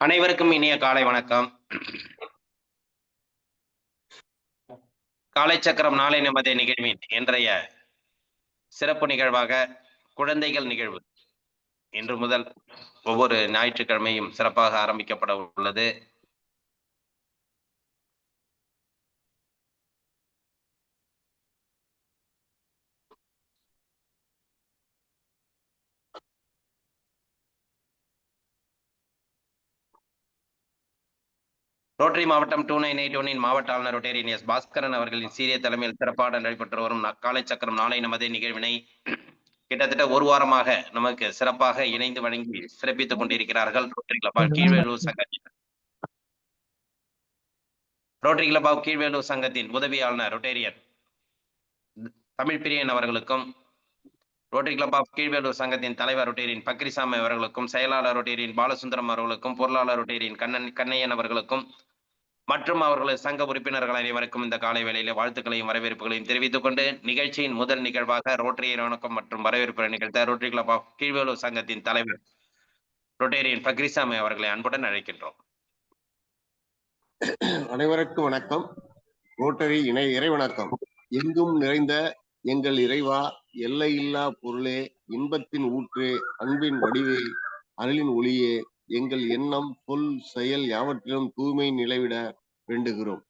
அனைவருக்கும் இனிய காலை வணக்கம். காலை சக்கரம் நாளை நமது நிகழ்வின் இன்றைய சிறப்பு நிகழ்வாக குழந்தைகள் நிகழ்வு இன்று முதல் ஒவ்வொரு ஞாயிற்றுக்கிழமையும் சிறப்பாக ஆரம்பிக்கப்பட உள்ளது. ரோட்டரி மாவட்டம் 2981 மாவட்ட ஆளுநர் ரொட்டேரியன் எஸ் பாஸ்கரன் அவர்களின் சீரிய தலைமையில் சிறப்பாக நடைபெற்று வரும் காலை சக்கரம் நாளை நமதே நிகழ்வினை கிட்டத்தட்ட ஒரு வாரமாக நமக்கு சிறப்பாக இணைந்து வழங்கி சிறப்பித்துக் கொண்டிருக்கிறார்கள் ரோட்டரி கிளப் கீழ்வேலூர் சங்கத்தின் உதவி ஆளுநர் ரொட்டேரியன் தமிழ் பிரியன் அவர்களுக்கும், ரோட்டரி கிளப் ஆஃப் கீழ்வேலூர் சங்கத்தின் தலைவர் ரொட்டேரியன் பக்ரிசாமி அவர்களுக்கும், செயலாளர் ரொட்டேரியன் பாலசுந்தரம் அவர்களுக்கும், பொருளாளர் ரொட்டேரியன் கண்ணையன் அவர்களுக்கும் மற்றும் அவர்களது சங்க உறுப்பினர்கள் அனைவருக்கும் இந்த காலை வேளையில வாழ்த்துக்களையும் வரவேற்புகளையும் தெரிவித்துக் கொண்டு நிகழ்ச்சியின் முதல் நிகழ்வாக ரோட்டரி வணக்கம் மற்றும் வரவேற்பு நிகழ்த்த ரோட்டரி கிளப் ஆஃப் கீழ்வேலூர் சங்கத்தின் தலைவர் ரொட்டேரியன் பக்ரிசாமி அவர்களை அன்புடன் அழைக்கின்றோம். அனைவருக்கும் வணக்கம். ரோட்டரி இறை வணக்கம். எங்கும் நிறைந்த எங்கள் இறைவா, எல்லையில்லா பொருளே, இன்பத்தின் ஊற்றே, அன்பின் வடிவே, அருளின் ஒளியே, எங்கள் எண்ணம் சொல் செயல் யாவற்றிலும் தூய்மை நிலைவிட வேண்டுகிறோம்.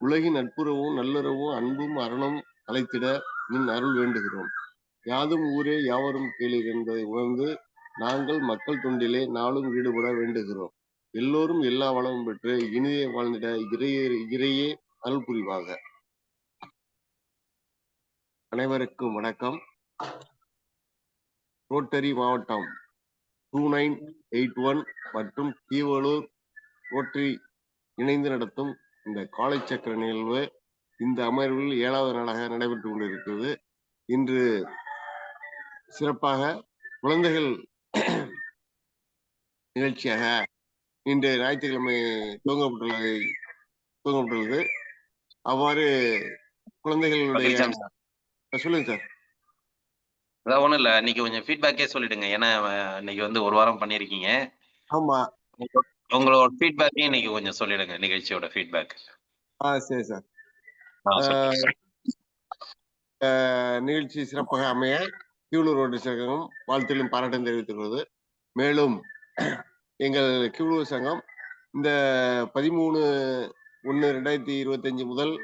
உலகின் நட்புறவும் நல்லுறவும் அன்பும் அறனும் அழைத்திட நின் அருள் வேண்டுகிறோம். யாதும் ஊரே யாவரும் கேளீர் என்பதை உணர்ந்து நாங்கள் மக்கள் தொண்டிலே நாளும் ஈடுபட வேண்டுகிறோம். எல்லோரும் எல்லா வளமும் பெற்று இனிதே வாழ்ந்திட இறையே அருள் புரிவாக. அனைவருக்கும் வணக்கம். ரோட்டரி மாவட்டம் 2981 மற்றும் கீழ்வேலூர் ரோட்டரி இணைந்து நடத்தும் இந்த காலை சக்கர நிகழ்வு இந்த அமர்வில் 7வது நாளாக நடைபெற்றுக் கொண்டிருக்கிறது. இன்று சிறப்பாக குழந்தைகள் நிகழ்ச்சியாக இன்று ஞாயிற்றுக்கிழமை துவங்கப்பட்டுள்ளது. அவ்வாறு குழந்தைகளுடைய சொல்லுங்க சார். அதான் ஒண்ணும் இல்ல, இன்னைக்கு கொஞ்சம் ஃபீட்பேக்கே சொல்லிடுங்க. ஏன்னா இன்னைக்கு வந்து ஒரு வாரம் பண்ணிருக்கீங்க. ஆமா, உங்களோட ஃபீட்பேக்கையும் இன்னைக்கு கொஞ்சம் சொல்லிடுங்க, நிகழ்ச்சியோட ஃபீட்பேக். சரி சார். நிகழ்ச்சி சிறப்பாக அமைய கீழூர் ரோட்டரி சங்கம் வாழ்த்துக்களும் பாராட்டும் தெரிவித்துக் கொள்வது. மேலும் எங்கள் கீழூர் சங்கம் இந்த 13/1/2025 முதல்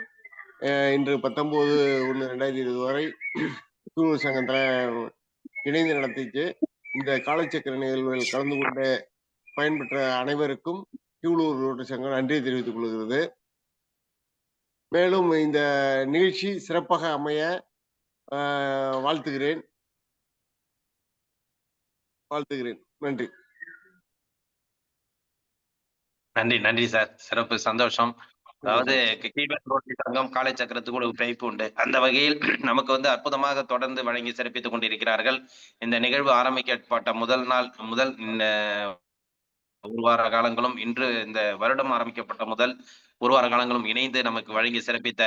இன்று 19/1/2020 வரை கீழூர் சங்கத்தில் இணைந்து நடத்திச்சு. இந்த காலச்சக்கர நிகழ்வுகள் கலந்து கொண்டு பயன்பெற்ற அனைவருக்கும் கீழூர் ரோட்டரி சங்கம் நன்றியை தெரிவித்துக் கொள்கிறது. மேலும் இந்த நிகழ்ச்சி சிறப்பாக அமைய வாழ்த்துகிறேன். நன்றி. நன்றி சார். சிறப்பு, சந்தோஷம். அதாவது ரோட்டரி சங்கம் காலை சக்கரத்துக்கு ஒரு பிழைப்பு உண்டு. அந்த வகையில் நமக்கு வந்து அற்புதமாக தொடர்ந்து வழங்கி சிறப்பித்துக் கொண்டிருக்கிறார்கள். இந்த நிகழ்வு ஆரம்பிக்கப்பட்ட முதல் ஒரு வார காலங்களும், இன்று இந்த வருடம் ஆரம்பிக்கப்பட்ட முதல் ஒரு வார காலங்களும் இணைந்து நமக்கு வழங்கி சிறப்பித்த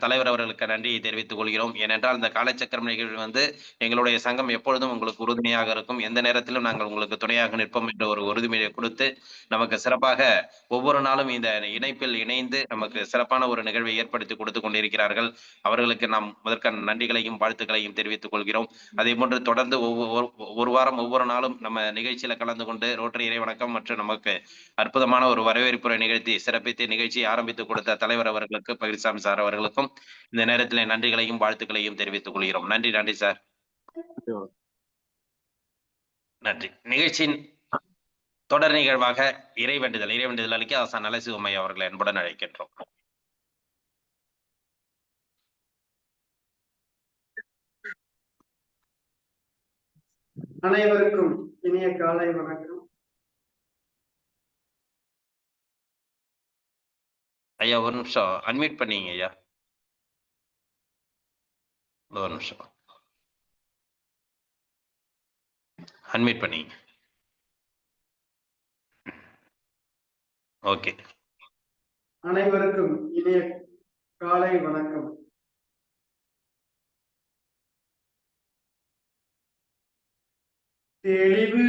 தலைவர் அவர்களுக்கு நன்றியை தெரிவித்துக் கொள்கிறோம். ஏனென்றால் இந்த காலச்சக்கரம் நிகழ்வு வந்து எங்களுடைய சங்கம் எப்பொழுதும் உங்களுக்கு உறுதுணையாக இருக்கும், எந்த நேரத்திலும் நாங்கள் உங்களுக்கு துணையாக நிற்போம் என்ற ஒரு உறுதிமொழியை கொடுத்து நமக்கு சிறப்பாக ஒவ்வொரு நாளும் இந்த இணைப்பில் இணைந்து நமக்கு சிறப்பான ஒரு நிகழ்வை ஏற்படுத்தி கொடுத்து கொண்டிருக்கிறார்கள். அவர்களுக்கு நாம் முதற்கான நன்றிகளையும் வாழ்த்துக்களையும் தெரிவித்துக் கொள்கிறோம். அதே போன்று தொடர்ந்து ஒரு வாரம் ஒவ்வொரு நாளும் நம்ம நிகழ்ச்சியில கலந்து கொண்டு ரோட்டரி இறை வணக்கம் மற்றும் நமக்கு அற்புதமான ஒரு வரவேற்புரை நிகழ்த்தி சிறப்பித்து நிகழ்ச்சியை ஆரம்பித்துக் கொடுத்த தலைவர் அவர்களுக்கு, பகிர்சாமி சார் அவர்களுக்கும் இந்த நேரத்தில் நன்றிகளையும் வாழ்த்துக்களையும் தெரிவித்துக் கொள்கிறோம். நன்றி சார். நன்றி. நிகழ்ச்சியின் தொடர் நிகழ்வாக இறைவேண்டுதல் அளிக்க ஆசான் நலசிவம்மை அவர்களை அன்புடன் அழைக்கின்றோம். அனைவருக்கும் இனிய காலை வணக்கம். ஐயா ஒரு நிமிஷம் அன்மியூட் பண்ணீங்க ஐயா. ஒரு நிமிஷம் அன்மியூட் பண்ணீங்க. ஓகே. அனைவருக்கும் இனிய காலை வணக்கம். தெளிவு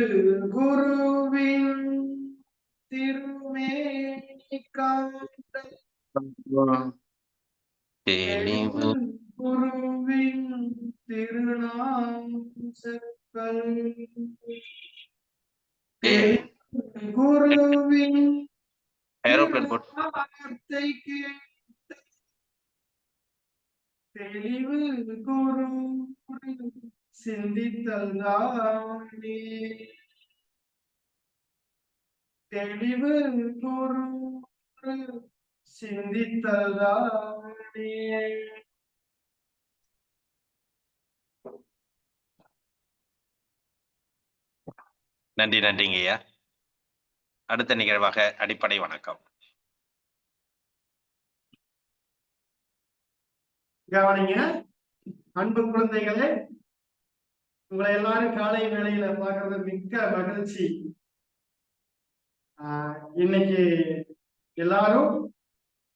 குருவின் திருமேனி காண்ட தெளிவு குருவின் திருநாசக்கள் குருவின் வார்த்தை கேட்ட தெளிவு குரு சிந்தித்தல்தானே தெளிவு குரு சிந்தித்தல்தானே. நன்றி, நன்றிங்க ஐயா. அடுத்த நிகழ்வாக அடிப்படை வணக்கம். கவனிங்க அன்பு குழந்தைகளே, உங்களை எல்லாரும் காலை வேளையில பார்க்கறது மிக்க மகிழ்ச்சி. இன்னைக்கு எல்லாரும்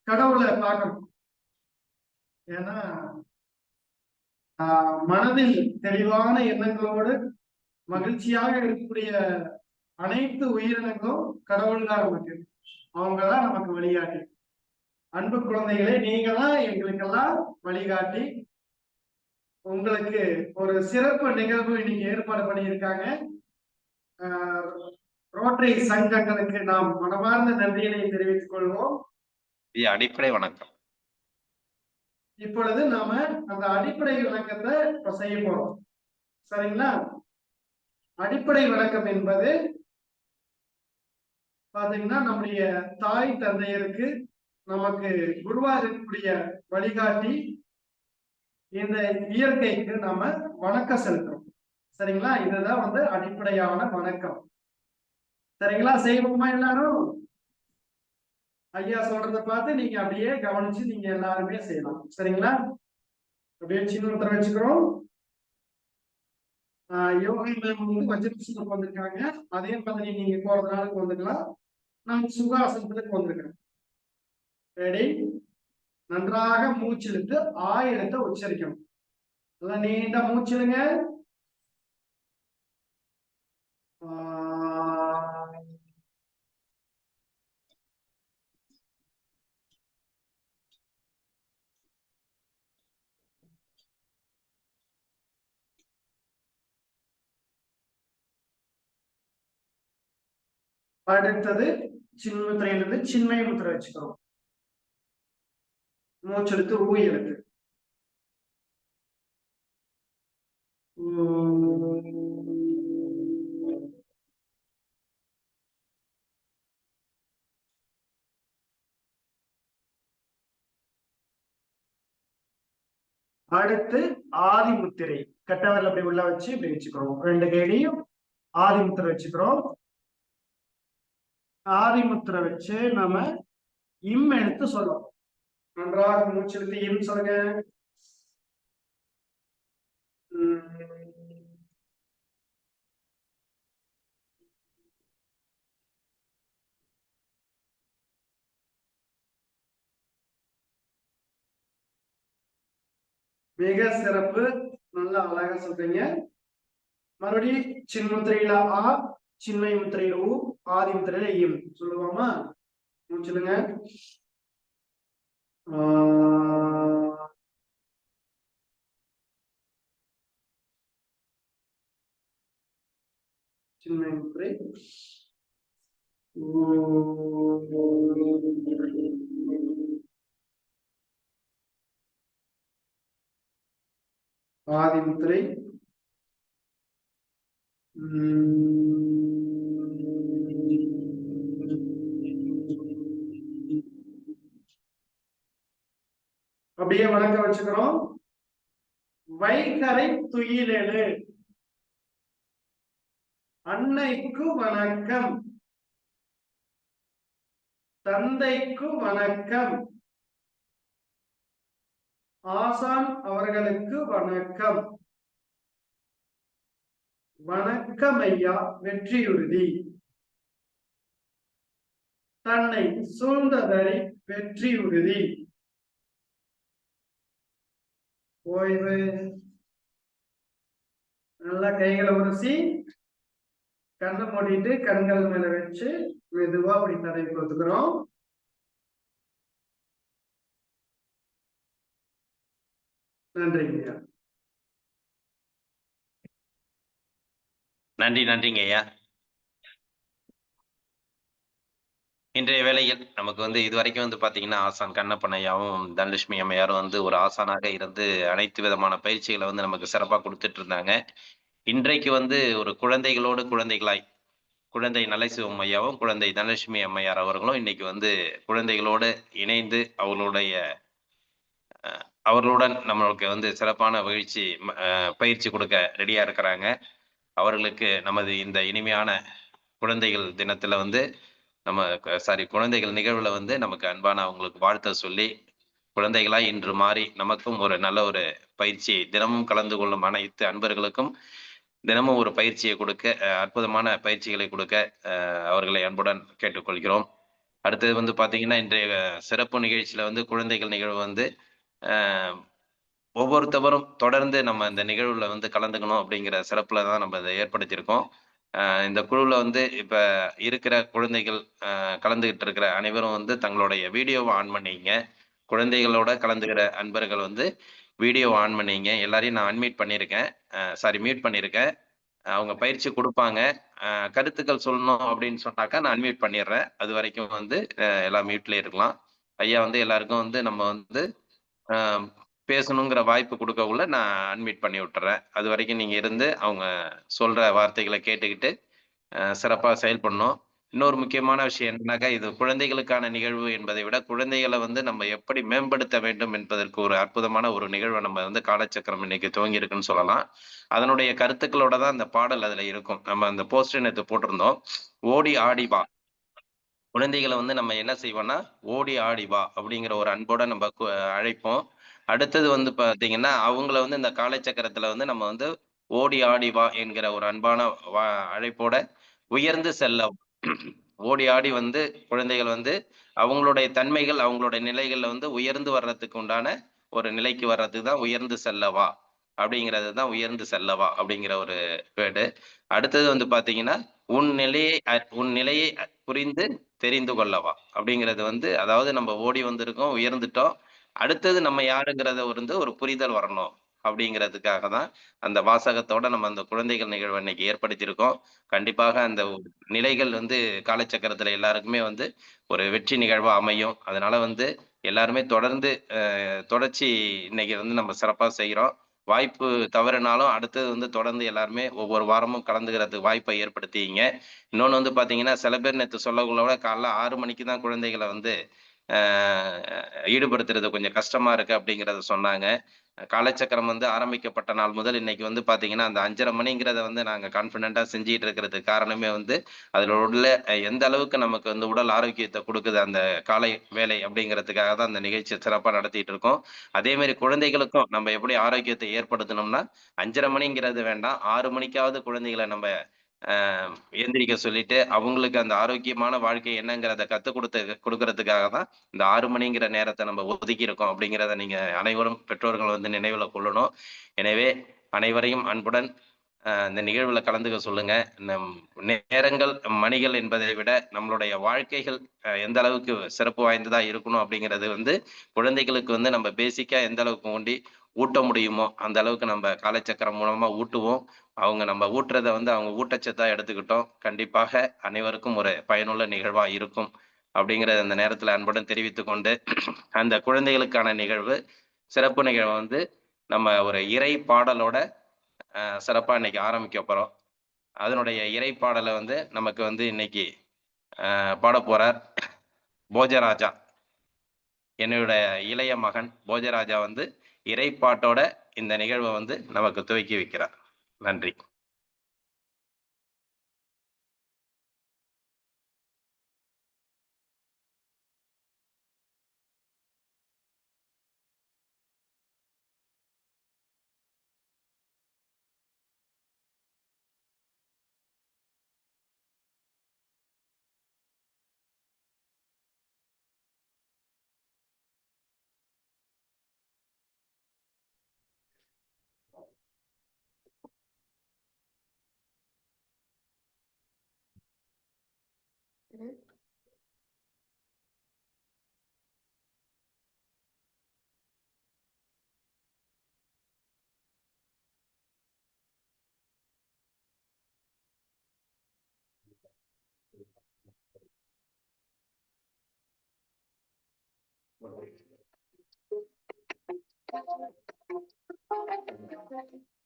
கடவுளை பார்க்கணும். ஏன்னா மனதில் தெளிவான எண்ணங்களோடு மகிழ்ச்சியாக இருக்கக்கூடிய அனைத்து உயிரினங்களும் கடவுள் தான் நமக்கு. அவங்கதான் நமக்கு வழிகாட்டி. அன்பு குழந்தைகளே, நீங்க தான் எங்களுக்கெல்லாம் வழிகாட்டி. உங்களுக்கு ஒரு சிறப்பு நிகழ்வு இன்னைக்கு ஏற்பாடு பண்ணியிருக்காங்க. ரோட்டரி சங்கங்களுக்கு நாம் மனமார்ந்த நன்றியினை தெரிவித்துக் கொள்வோம். அடிப்படை வணக்கம். இப்பொழுது நாம அந்த அடிப்படை விளக்கத்தை இப்ப செய்ய போறோம். சரிங்களா? அடிப்படை விளக்கம் என்பது பாத்தீங்கன்னா நம்முடைய தாய் தந்தையருக்கு நமக்கு குருவா இருக்கக்கூடிய வழிகாட்டி இந்த இயற்கைக்கு நாம வணக்கம் செலுத்துறோம். சரிங்களா? இதுதான் வந்து அடிப்படையான வணக்கம். சரிங்களா? செய்வோமா எல்லாரும்? ஐயா சொல்றதை பார்த்து நீங்க அப்படியே கவனிச்சு நீங்க எல்லாருமே செய்யலாம். சரிங்களா? அப்படியே சின்ன வச்சுக்கிறோம். யோகா மேம் வந்து வஜ்ராசனத்துக்கு வந்திருக்காங்க. அதே மாதிரி நீங்க போறதுனால வந்துக்கலாம். நான் சுகாசனத்துக்கு வந்திருக்கிறேன். ரெடி? நன்றாக மூச்சிழுத்து ஆயிரத்தை உச்சரிக்கணும். நல்லா நீண்ட மூச்சிடுங்க. அடுத்தது சின்முத்திரையிலிருந்து சின்மய முத்திரை வச்சுக்கிறோம். மூச்செடுத்து ஊ எழுத்து. அடுத்து ஆதி முத்திரை. கட்டவரில் அப்படி உள்ள வச்சு இப்படி வச்சுக்கிறோம். ரெண்டு கையிலையும் ஆதி முத்திரை வச்சுக்கிறோம். ஆதி முத்திரை வச்சு நாம இம் எடுத்து சொல்றோம். நன்றாக மூச்செடுத்து இம் சொல்லுங்க. மிக சிறப்பு. நல்லா அழகா சொல்றீங்க. மறுபடியும் சின்முத்திரையில ஆ, சின்மய முத்திரையில ஊ, ஆதி முத்திரையில இம் சொல்லுவோமா? சொல்லுங்க. சின்மய முத்திரை. ஆதி முத்திரை. அப்படியே வணக்கம் வச்சுக்கிறோம். வைகரை துயிலெழு. அன்னைக்கு வணக்கம். தந்தைக்கு வணக்கம். ஆசான் அவர்களுக்கு வணக்கம். வணக்கம் ஐயா, வெற்றியுறுதி. தன்னை சூழ்ந்ததரை வெற்றியுறுதி. ஓய்வு. நல்லா கைகளை உரசி கண்ணை மூடிட்டு கண்கள் மேல வச்சு மெதுவா அப்படி தடவி கொடுத்துக்கிறோம். நன்றிங்க. நன்றிங்க ஐயா. இன்றைய வேளையில் நமக்கு வந்து இதுவரைக்கும் வந்து பாத்தீங்கன்னா ஆசான் கண்ணப்பன் ஐயாவும் தனலட்சுமி அம்மையாரும் வந்து ஒரு ஆசானாக இருந்து அனைத்து விதமான பயிற்சிகளை வந்து நமக்கு சிறப்பா கொடுத்துட்டு இருந்தாங்க. இன்றைக்கு வந்து ஒரு குழந்தைகளோடு குழந்தைகளாய் குழந்தை நலைசிவம் ஐயாவும் குழந்தை தனலட்சுமி அம்மையார் அவர்களும் இன்னைக்கு வந்து குழந்தைகளோடு இணைந்து அவர்களுடன் நம்மளுக்கு வந்து சிறப்பான பயிற்சி கொடுக்க ரெடியா இருக்கிறாங்க. அவர்களுக்கு நமது இந்த இனிமையான குழந்தைகள் தினத்துல வந்து குழந்தைகள் நிகழ்வுல வந்து நமக்கு அன்பான அவங்களுக்கு வாழ்த்த சொல்லி, குழந்தைகளாய் இன்று மாறி நமக்கும் ஒரு நல்ல ஒரு பயிற்சி தினமும் கலந்து கொள்ளும் அனைத்து அன்பர்களுக்கும் தினமும் ஒரு பயிற்சியை கொடுக்க, அற்புதமான பயிற்சிகளை கொடுக்க அவர்களை அன்புடன் கேட்டுக்கொள்கிறோம். அடுத்தது வந்து பாத்தீங்கன்னா, இன்றைய சிறப்பு நிகழ்ச்சியில வந்து குழந்தைகள் நிகழ்வு வந்து ஒவ்வொருத்தவரும் தொடர்ந்து நம்ம இந்த நிகழ்வுல வந்து கலந்துக்கணும் அப்படிங்கிற சிறப்புல தான் நம்ம இதை ஏற்படுத்தியிருக்கோம். இந்த குழுல வந்து இப்ப இருக்கிற குழந்தைகள் கலந்துகிட்டு இருக்கிற அனைவரும் வந்து தங்களுடைய வீடியோவை ஆன் பண்ணிங்க. குழந்தைகளோட கலந்துக்கிற அன்பர்கள் வந்து வீடியோ ஆன் பண்ணிங்க. எல்லாரையும் நான் அன்மியூட் பண்ணியிருக்கேன். மியூட் பண்ணியிருக்கேன். அவங்க பயிற்சி குடுப்பாங்க. கருத்துக்கள் சொல்லணும் அப்படின்னு சொன்னாக்கா நான் அன்மியூட் பண்ணிடுறேன். அது வரைக்கும் வந்து எல்லாம் மியூட்லயே இருக்கலாம். ஐயா வந்து எல்லாருக்கும் வந்து நம்ம வந்து அ பேசணுங்கிற வாய்ப்பு குடுக்கக்குள்ள நான் அன்மியூட் பண்ணி விட்டுர்றேன். அதுவரைக்கும் நீங்க இருந்து அவங்க சொல்ற வார்த்தைகள கேட்டுக்கிட்டு சிறப்பா செயல்படணும். இன்னொரு முக்கியமான விஷயம் என்னன்னாக்கா, இது குழந்தைகளுக்கான நிகழ்வு என்பதை விட, குழந்தைகள வந்து நம்ம எப்படி மேம்படுத்த வேண்டும் என்பதற்கு ஒரு அற்புதமான ஒரு நிகழ்வ நம்ம வந்து காலச்சக்கரம் இன்னைக்கு துவங்கி இருக்குன்னு சொல்லலாம். அதனுடைய கருத்துக்களோட தான் அந்த பாடல் அதுல இருக்கும். நம்ம அந்த போஸ்டர் நேத்து போட்டிருந்தோம். "ஓடி ஆடி வா" குழந்தைகள வந்து நம்ம என்ன செய்வோம்னா, "ஓடி ஆடி வா" அப்படிங்கிற ஒரு அன்போட நம்ம அழைப்போம். அடுத்தது வந்து பார்த்தீங்கன்னா, அவங்கள வந்து இந்த காலச்சக்கரத்துல வந்து நம்ம வந்து "ஓடி ஆடி வா" என்கிற ஒரு அன்பான வ அழைப்போட உயர்ந்து செல்ல ஓடி ஆடி வந்து குழந்தைகள் வந்து அவங்களுடைய தன்மைகள், அவங்களுடைய நிலைகள்ல வந்து உயர்ந்து வர்றதுக்கு உண்டான ஒரு நிலைக்கு வர்றதுக்கு தான் "உயர்ந்து செல்லவா" அப்படிங்கிறது தான் "உயர்ந்து செல்லவா" அப்படிங்கிற ஒரு வேர்டு. அடுத்தது வந்து பார்த்தீங்கன்னா, "உன் நிலையை புரிந்து தெரிந்து கொள்ளவா" அப்படிங்கிறது வந்து அதாவது நம்ம ஓடி வந்திருக்கோம், உயர்ந்துட்டோம். அடுத்தது நம்ம யாருங்கிறத வந்து ஒரு புரிதல் வரணும். அப்படிங்கிறதுக்காக தான் அந்த வாசகத்தோட நம்ம அந்த குழந்தைகள் நிகழ்வு அன்னைக்கு ஏற்படுத்தியிருக்கோம். கண்டிப்பாக அந்த நிலைகள் வந்து காலச்சக்கரத்துல எல்லாருக்குமே வந்து ஒரு வெற்றி நிகழ்வா அமையும். அதனால வந்து எல்லாருமே தொடர்ந்து தொடர்ச்சி இன்னைக்கு வந்து நம்ம சிறப்பா செய்றோம். வாய்ப்பு தவறுனாலும் அடுத்தது வந்து தொடர்ந்து எல்லாருமே ஒவ்வொரு வாரமும் கலந்துக்கிறதுக்கு வாய்ப்பை ஏற்படுத்திங்க. இன்னொன்னு வந்து பார்த்தீங்கன்னா, சில பேர் நேத்து சொல்லக்குள்ள காலைல 6 மணிக்கு தான் குழந்தைகள வந்து அ ஈடுபடுத்துறது கொஞ்சம் கஷ்டமா இருக்கு அப்படிங்கிறத சொன்னாங்க. காலச்சக்கரம் வந்து ஆரம்பிக்கப்பட்ட நாள் முதல் இன்னைக்கு வந்து பார்த்தீங்கன்னா, அந்த 5:30 மணிங்கிறத வந்து நாங்க கான்ஃபிடென்ட்டா செஞ்சுட்டு இருக்கிறதுக்கு காரணமே வந்து, அதில உள்ள எந்த அளவுக்கு நமக்கு வந்து உடல் ஆரோக்கியத்த குடுக்குது அந்த காலை வேலை அப்படிங்கிறதுக்காக தான் அந்த நிகழ்ச்சிய சிறப்பா நடத்திட்டு இருக்கோம். அதேமாரி குழந்தைகளுக்கும் நம்ம எப்படி ஆரோக்கியத்தை ஏற்படுத்தணும்னா, 5:30 மணிங்கிறது வேண்டாம். 6 மணிக்காவது குழந்தைகள நம்ப அ எந்திரிக்க சொல்லிட்டு, அவங்களுக்கு அந்த ஆரோக்கியமான வாழ்க்கை என்னங்கிறத குடுக்கறதுக்காக தான் இந்த 6 மணிங்கிற நேரத்த நம்ம ஒதுக்கியிருக்கோம் அப்படிங்கிறத நீங்க அனைவரும் பெற்றோர்கள் வந்து நினைவுல கொள்ளணும். எனவே அனைவரையும் அன்புடன் இந்த நிகழ்வுல கலந்துக்க சொல்லுங்க. நம் நேரங்கள், மணிகள் என்பதை விட நம்மளுடைய வாழ்க்கைகள் எந்த அளவுக்கு சிறப்பு வாய்ந்ததா இருக்கணும் அப்படிங்கிறது வந்து குழந்தைகளுக்கு வந்து நம்ம பேசிக்கா எந்த அளவுக்கு ஊட்ட முடியுமோ, அந்த அளவுக்கு நம்ம காலச்சக்கரம் மூலமா ஊட்டுவோம். அவங்க நம்ம ஊட்டுறத வந்து அவங்க ஊட்டச்சத்தா எடுத்துக்கிட்டோம். கண்டிப்பாக அனைவருக்கும் ஒரு பயனுள்ள நிகழ்வா இருக்கும். அப்படிங்கிறத இந்த நேரத்துல அன்புடன் தெரிவித்துக் கொண்டு, அந்த குழந்தைகளுக்கான நிகழ்வு, சிறப்பு நிகழ்வு வந்து நம்ம ஒரு இறை பாடலோட சிறப்பா இன்னைக்கு ஆரம்பிக்க போறோம். அதனுடைய இறை பாடல வந்து நமக்கு வந்து இன்னைக்கு பாடப்போறார் போஜராஜா. என்னுடைய இளைய மகன் போஜராஜா வந்து இறைப்பாட்டோட இந்த நிகழ்வ வந்து நமக்கு துவக்கி வைக்கிறார். நன்றி.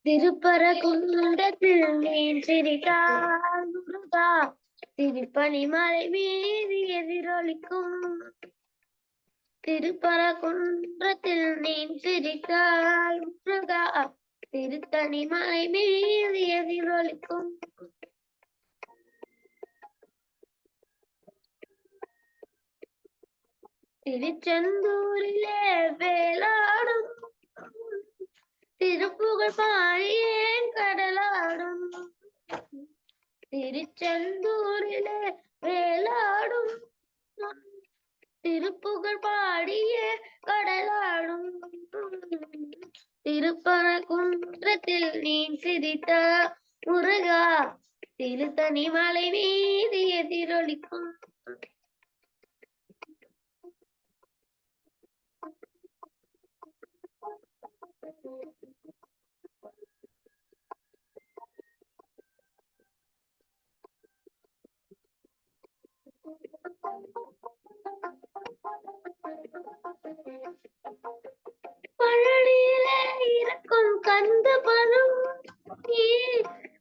திருப்பரங்குன்றத்தில் நீ சிரித்தால் முருகா, திருப்பனி மலை மீது எதிரொலிக்கும். திருப்பரங்குன்றத்தில் நீ சிரித்தால் முருகா, திருத்தணி மலை மீது எதிரொலிக்கும். திருச்செந்தூரிலே வேளாடும் திருப்புகழ் பாடியே கடலாடும். திருச்செந்தூரிலே வேளாடும் திருப்புகழ் பாடியே கடலாடும். திருப்பரங்குன்றத்தில் நீ சிரித்த முருகா, திருத்தணி மலை மீது எதிரொலிக்கும். பழனியிலே இருக்கும் கந்த பழம்,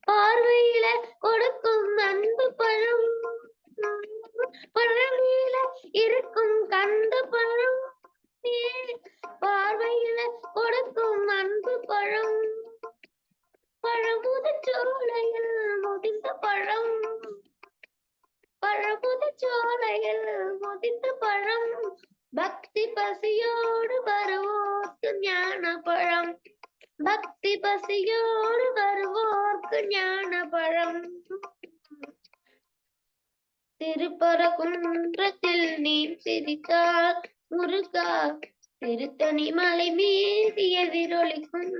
பார்வையில கொடுக்கும் அன்பு பழம். பழனியில இருக்கும் கந்த பழம், பார்வையில கொடுக்கும் அன்பு பழம். பழமுதிர்ச்சோலையில் முதிர்ந்த பழம், பழமுதிர்ச்சோலையில் முதிர்ந்த பழம். பக்தி பசியோடு வருவோர்க்கு ஞான பழம், பக்தி பசியோடு வருவோர்க்கு ஞான பழம். திருப்பரங்குன்றத்தில் நீ சிரித்தால் முருகா, திருத்தணி மலை மீது எதிரொலிக்கும்.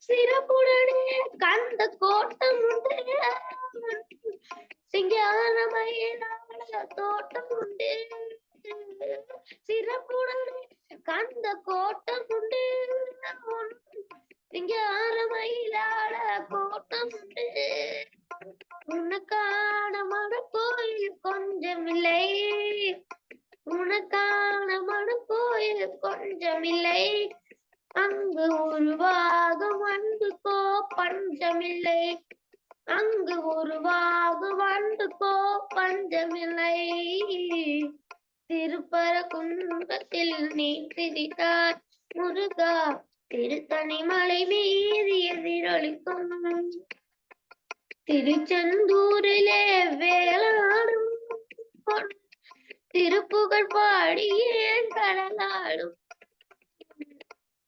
சிறப்புடனே கந்த கோட்டம் உண்டு, சிங்காரமயிலாட தோட்டம் உண்டு. சிறப்புடனே கந்த கோட்டம் உண்டு, சிங்காரமயிலாட கோட்டம் உண்டு. உனக்கான மனக்கோயில் கொஞ்சமில்லை, உனக்கான மனக்கோயில் கொஞ்சமில்லை. அங்கு உருவாகும் அன்புக்கோ பஞ்சமில்லை, அங்கு உருவாகும் அன்புக்கோ பஞ்சமில்லை. திருப்பரங்குன்றத்தில் நீ சிரித்தாய் முருகா, திருத்தணி மலை மீது எதிரொலிக்கும். திருச்செந்தூரிலே வேளாடும் திருப்புகழ் பாடியே கடலாடும்.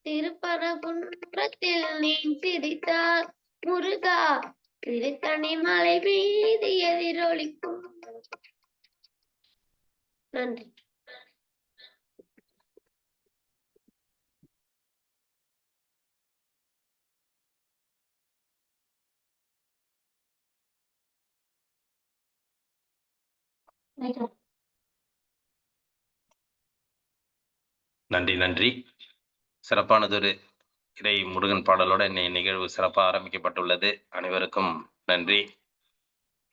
திருப்பரங்குன்றத்தில் நீ சிரித்தால் முருகா, திருத்தணி மலை மீது எதிரொலிக்கும். நன்றி. நன்றி நன்றி. சிறப்பானதொரு இறை முருகன் பாடலோட நிகழ்வு சிறப்பாக ஆரம்பிக்கப்பட்டுள்ளது. அனைவருக்கும் நன்றி.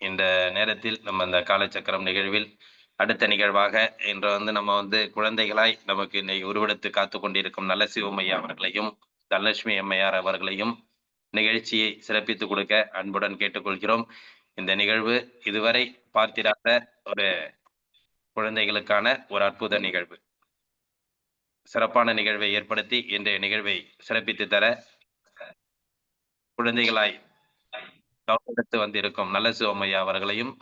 இந்த நேரத்தில் நம்ம இந்த காலச்சக்கரம் நிகழ்வில் அடுத்த நிகழ்வாக இன்று நம்ம குழந்தைகளாய் நமக்கு இன்னைக்கு உருவெடுத்து காத்து கொண்டிருக்கும் நல்ல சிவமையா அவர்களையும் தனலட்சுமி அம்மையார் அவர்களையும் நிகழ்ச்சியை சிறப்பித்து கொடுக்க அன்புடன் கேட்டுக்கொள்கிறோம். இந்த நிகழ்வு இதுவரை பார்த்திராத ஒரு குழந்தைகளுக்கான ஒரு அற்புத நிகழ்வு, சிறப்பான நிகழ்வை ஏற்படுத்தி இன்றைய நிகழ்வை சிறப்பித்து தர குழந்தைகளாய் கவனித்து வந்திருக்கும் நல்ல சிவமையா அவர்களையும்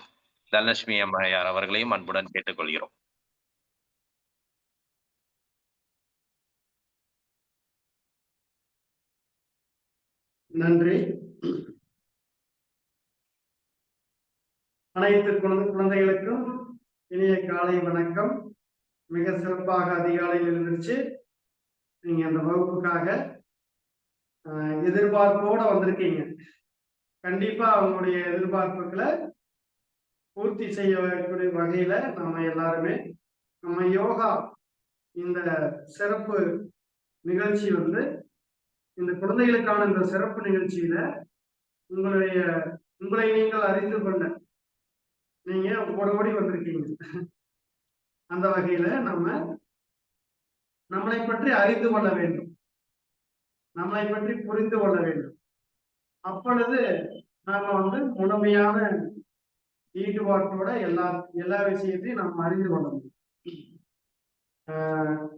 தனலட்சுமி அம்மையார் அவர்களையும் அன்புடன் கேட்டுக்கொள்கிறோம். நன்றி. அனைத்து குழந்தைகளுக்கும் இனிய காலை வணக்கம். மிக சிறப்பாக அதிகாலையில் இருந்துச்சு. நீங்க அந்த வகுப்புக்காக எதிர்பார்ப்போட வந்திருக்கீங்க. கண்டிப்பா அவங்களுடைய எதிர்பார்ப்புகளை பூர்த்தி செய்யக்கூடிய வகையில நாம எல்லாருமே நம்ம யோகா இந்த சிறப்பு நிகழ்ச்சி வந்து இந்த குழந்தைகளுக்கான இந்த சிறப்பு நிகழ்ச்சியில உங்களை நீங்கள் அறிந்து கொள்ள நீங்க ஓடி வந்திருக்கீங்க. அந்த வகையில நம்மளை பற்றி அறிந்து கொள்ள வேண்டும், நம்மளை பற்றி புரிந்து கொள்ள வேண்டும். அப்பொழுது நாம வந்து முழுமையான ஈடுபாட்டோட எல்லா விஷயத்தையும் நம்ம அறிந்து கொள்ள முடியும்.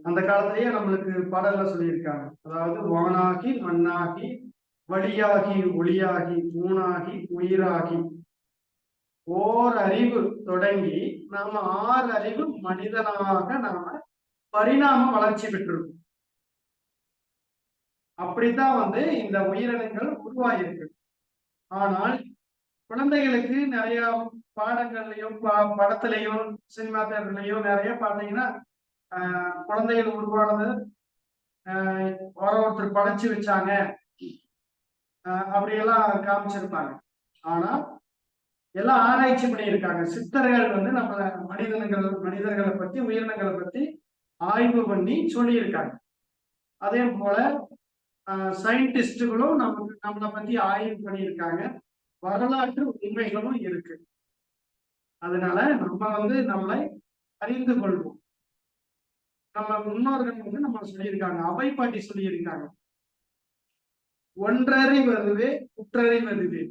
அந்த காலத்திலேயே நம்மளுக்கு பாடல்ல சொல்லியிருக்காங்க. அதாவது வானாகி மண்ணாகி வழியாகி ஒளியாகி ஊனாகி உயிராகி ஓர் அறிவு தொடங்கி நாம 6 அறிவு மனிதனாக நாம பரிணாம வளர்ச்சி பெற்றிருக்கோம். அப்படித்தான் வந்து இந்த உயிரினங்கள் உருவாகியிருக்கு. ஆனால் குழந்தைகளுக்கு நிறைய பாடங்கள்லயும் படத்திலையும் சினிமா தேட்டர்லயும் நிறைய பாத்தீங்கன்னா குழந்தைகள் உருவானது ஒருத்தர் படைச்சு வச்சாங்க அப்படியெல்லாம் காமிச்சிருப்பாங்க. ஆனா எல்லாம் ஆராய்ச்சி பண்ணியிருக்காங்க. சித்தர்கள் வந்து நம்ம மனிதர்களை பத்தி உயிரினங்களை பத்தி ஆய்வு பண்ணி சொல்லியிருக்காங்க. அதே போல சயின்டிஸ்டுகளும் நம்மளை பத்தி ஆய்வு பண்ணியிருக்காங்க. வரலாற்று உண்மைகளும் இருக்கு. அதனால நம்ம வந்து நம்மளை அறிந்து கொள்வோம். நம்ம முன்னோர்கள் வந்து நம்ம சொல்லியிருக்காங்க, அவை பாட்டி சொல்லியிருக்காங்க, ஒன்றறிவதுவே குற்றறிவதுவே,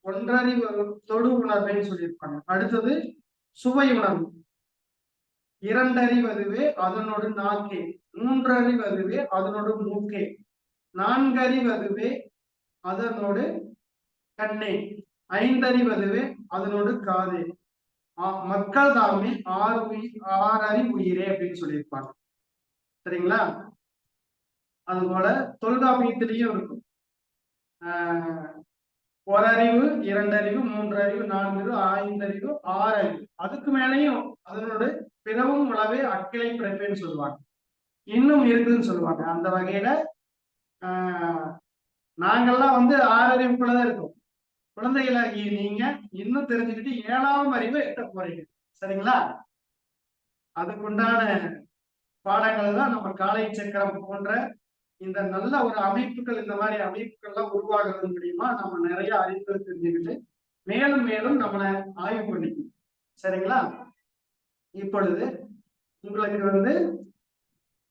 ஒன்றறிவு தொடு உணர்வுன்னு சொல்லியிருப்பாங்க. அடுத்தது சுவை உணர்வு, 2 அறிவதுவே அதனோடு நாக்கே, 3 அறிவதுவே அதனோடு மூக்கே, 4 அறிவதுவே அதனோடு கண்ணே, 5 அறிவதுவே அதனோடு காதே, மக்கள் தாமே 6 அறிவு உயிரே அப்படின்னு சொல்லியிருப்பாங்க. சரிங்களா? அதுபோல தொல்காப்பியத்திலையும் இருக்கும். 1 அறிவு, 2 அறிவு, 3 அறிவு, 4 அறிவு, 5 அறிவு, 6 அறிவு, அதுக்கு மேலேயும் அதனோட பிறவும் உளவே அக்கிளை பிறப்பேன்னு சொல்லுவாங்க. இன்னும் இருக்குதுன்னு சொல்லுவாங்க. அந்த வகையில நாங்கெல்லாம் வந்து 6 அறிவுக்குள்ளதான் இருக்கோம். குழந்தைகளாகி நீங்க இன்னும் தெரிஞ்சுக்கிட்டு 7ஆம் அறிவை எட்ட போறீங்க. சரிங்களா? அதுக்குண்டான பாடங்கள் தான் நம்ம காலை சக்கரம் போன்ற இந்த நல்ல ஒரு அமைப்புகள், இந்த மாதிரி அமைப்புகள்லாம் உருவாகிறது மூலியமா நம்ம நிறைய அறிவுகள் தெரிஞ்சுக்கிட்டு மேலும் மேலும் நம்மளை ஆய்வு பண்ணிக்கணும். சரிங்களா? இப்பொழுது உங்களுக்கு வந்து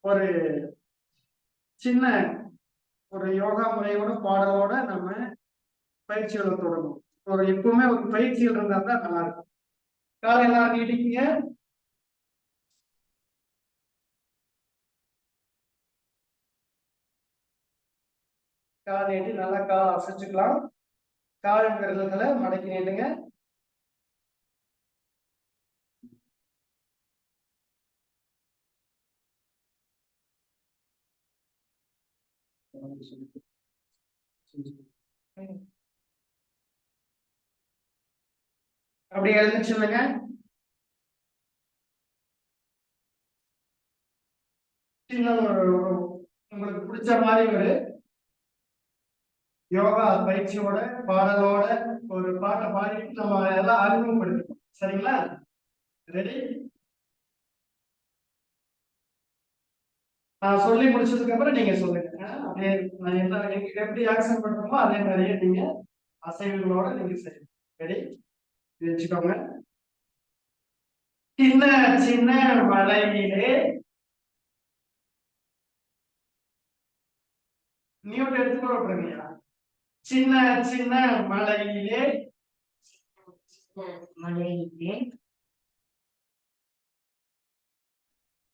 ஒரு சின்ன ஒரு யோகா முறையோட பாடலோட நம்ம பயிற்சிகளை தொடங்கும். எப்பவுமே ஒரு பயிற்சிகள் இருந்தா தான் நல்லா இருக்கும். காலை எல்லாரும் நீட்டிக்கீங்க. கால் நீட்டி நல்லா கால் அசைச்சுக்கலாம். கால் விரல்களை மடக்கி நீட்டுங்க. அப்படி எழுந்துச்சுங்க. உங்களுக்கு பிடிச்ச மாதிரி ஒரு யோகா பயிற்சியோட பாடலோட ஒரு பாட்டை பாடிட்டு நம்ம எல்லாம் அறிமுகப்படுத்திக்கணும். சரிங்களா? ரெடி? நான் சொல்லி முடிச்சதுக்கு அப்புறம் நீங்க சொல்லுங்க. அப்படியே நான் என்ன எப்படி ஆக்சன் பண்றோமோ அதே மாதிரியே நீங்க அசைவுகளோட நீங்க செய்யணும். ரெடி? வச்சுக்கோங்க. சின்ன சின்ன மலையிலே மியூட் எடுத்துக்கூட விட்டுருங்கய்யா. சின்ன சின்ன மலையிலே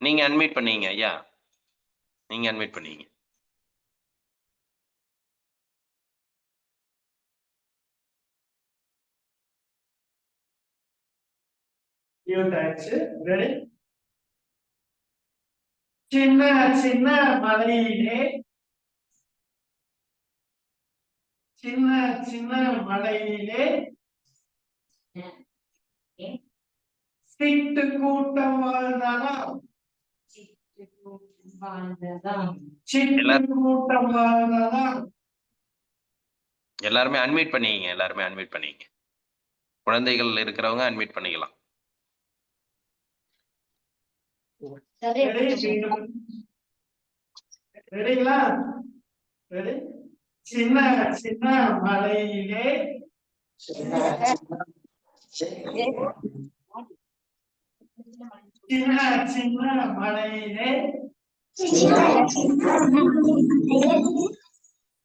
நீங்க அன்மியூட் பண்ணீங்க ஐயா, நீங்க அன்மியூட் பண்ணீங்க. ரெடி? சின்ன சின்ன மலையிலே, சின்ன சின்ன மலையிலே சிட்டு கூட்டம் வாழ்ந்ததாம், சிட்டு கூட்டம் வாழ்ந்ததாம். எல்லாருமே அன்மியூட் பண்ணீங்க, எல்லாருமே அன்மியூட் பண்ணீங்க. குழந்தைகள் இருக்கிறவங்க அன்மியூட் பண்ணிக்கலாம். ரெடிங்களா? ரெடி? சின்ன சின்ன மலையிலே சின்ன சின்ன மலையிலே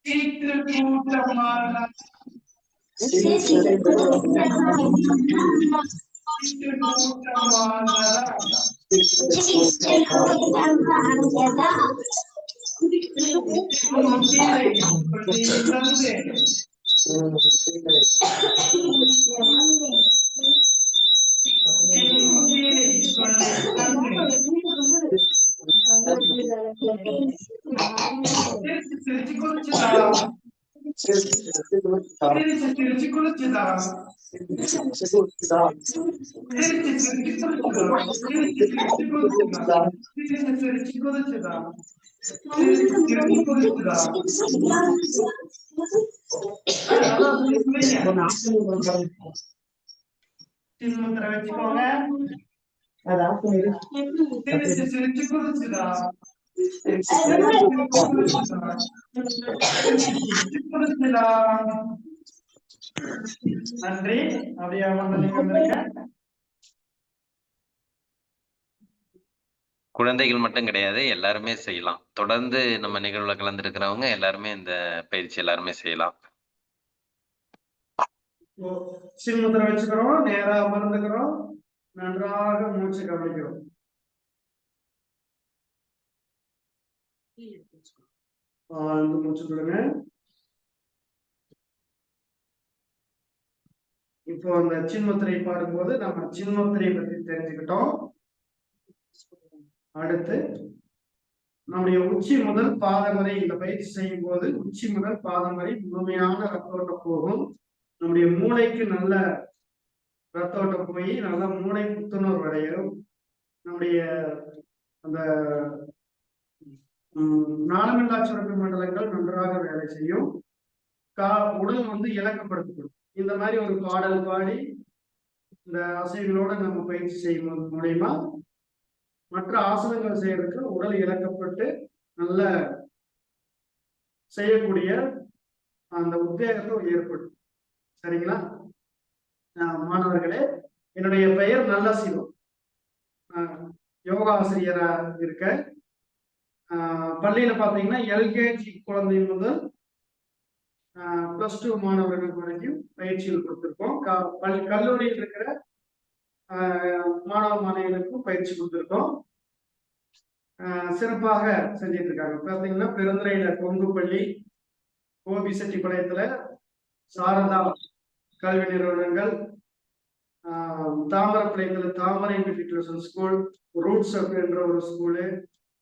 சீற்று கூட்டமாக திருச்சி குளிச்சுதா சின்முத்திரை வச்சுக்கோங்க. சிரிச்சு குளிச்சுதா நன்றி. அப்படியே வந்திருக்க குழந்தைகள் மட்டும் கிடையாது, எல்லாருமே செய்யலாம். தொடர்ந்து நம்ம நிகழ்வுல கலந்துருக்கிறவங்க எல்லாருமே இந்த பயிற்சி எல்லாருமே செய்யலாம். சின்முத்திரை வச்சுக்கிறோம், நேரா அமர்ந்துக்கிறோம், நன்றாக மூச்சு கவனிக்கிறோம். மூச்சு விடுங்க. இப்போ அந்த சின்முத்திரை பாடும்போது நம்ம சின்முத்திரையை பத்தி தெரிஞ்சுக்கிட்டோம். அடுத்து நம்முடைய உச்சி முதல் பாதம் வரை இந்த பயிற்சி செய்யும் போது உச்சி முதல் பாதம் வரை முழுமையான ரத்தோட்டம் போகும். நம்முடைய மூளைக்கு நல்ல ரத்தோட்டம் போய் நல்ல மூளை புத்துணர்வு அடையும். நம்முடைய அந்த நாளமில்லா சுரப்பி மண்டலங்கள் நன்றாக வேலை செய்யும். உடல் வந்து இலக்கப்படுத்தப்படும். இந்த மாதிரி ஒரு பாடல் பாடி இந்த அசைகளோட நம்ம பயிற்சி செய்யும் மூலயமா மற்ற ஆசனங்கள் செய்யறதுக்கு உடல் இழக்கப்பட்டு நல்ல செய்யக்கூடிய அந்த உத்வேகத்தை ஏற்படும். சரிங்களா மாணவர்களே? என்னுடைய பெயர் நல்ல சிவம். யோகா ஆசிரியரா இருக்க. பள்ளியில பாத்தீங்கன்னா எல்கேஜி குழந்தை முதல் +2 மாணவர்கள் வரைக்கும் பயிற்சிகள் கொடுத்திருக்கோம். கல்லூரியில் இருக்கிற மாணவ மாணவிகளுக்கும் பயிற்சி கொடுத்திருக்கோம். சிறப்பாக செஞ்சிட்டு இருக்காங்க. பாத்தீங்கன்னா பெருந்துறையில கொங்குப்பள்ளி, கோபிசெட்டிப்பாளையத்துல சாரதா கல்வி நிறுவனங்கள், தாமரப்பாளையத்துல தாமரை மெட்ரிகுலேஷன் ஸ்கூல், ரூட்ஸ் என்ற ஒரு ஸ்கூலு,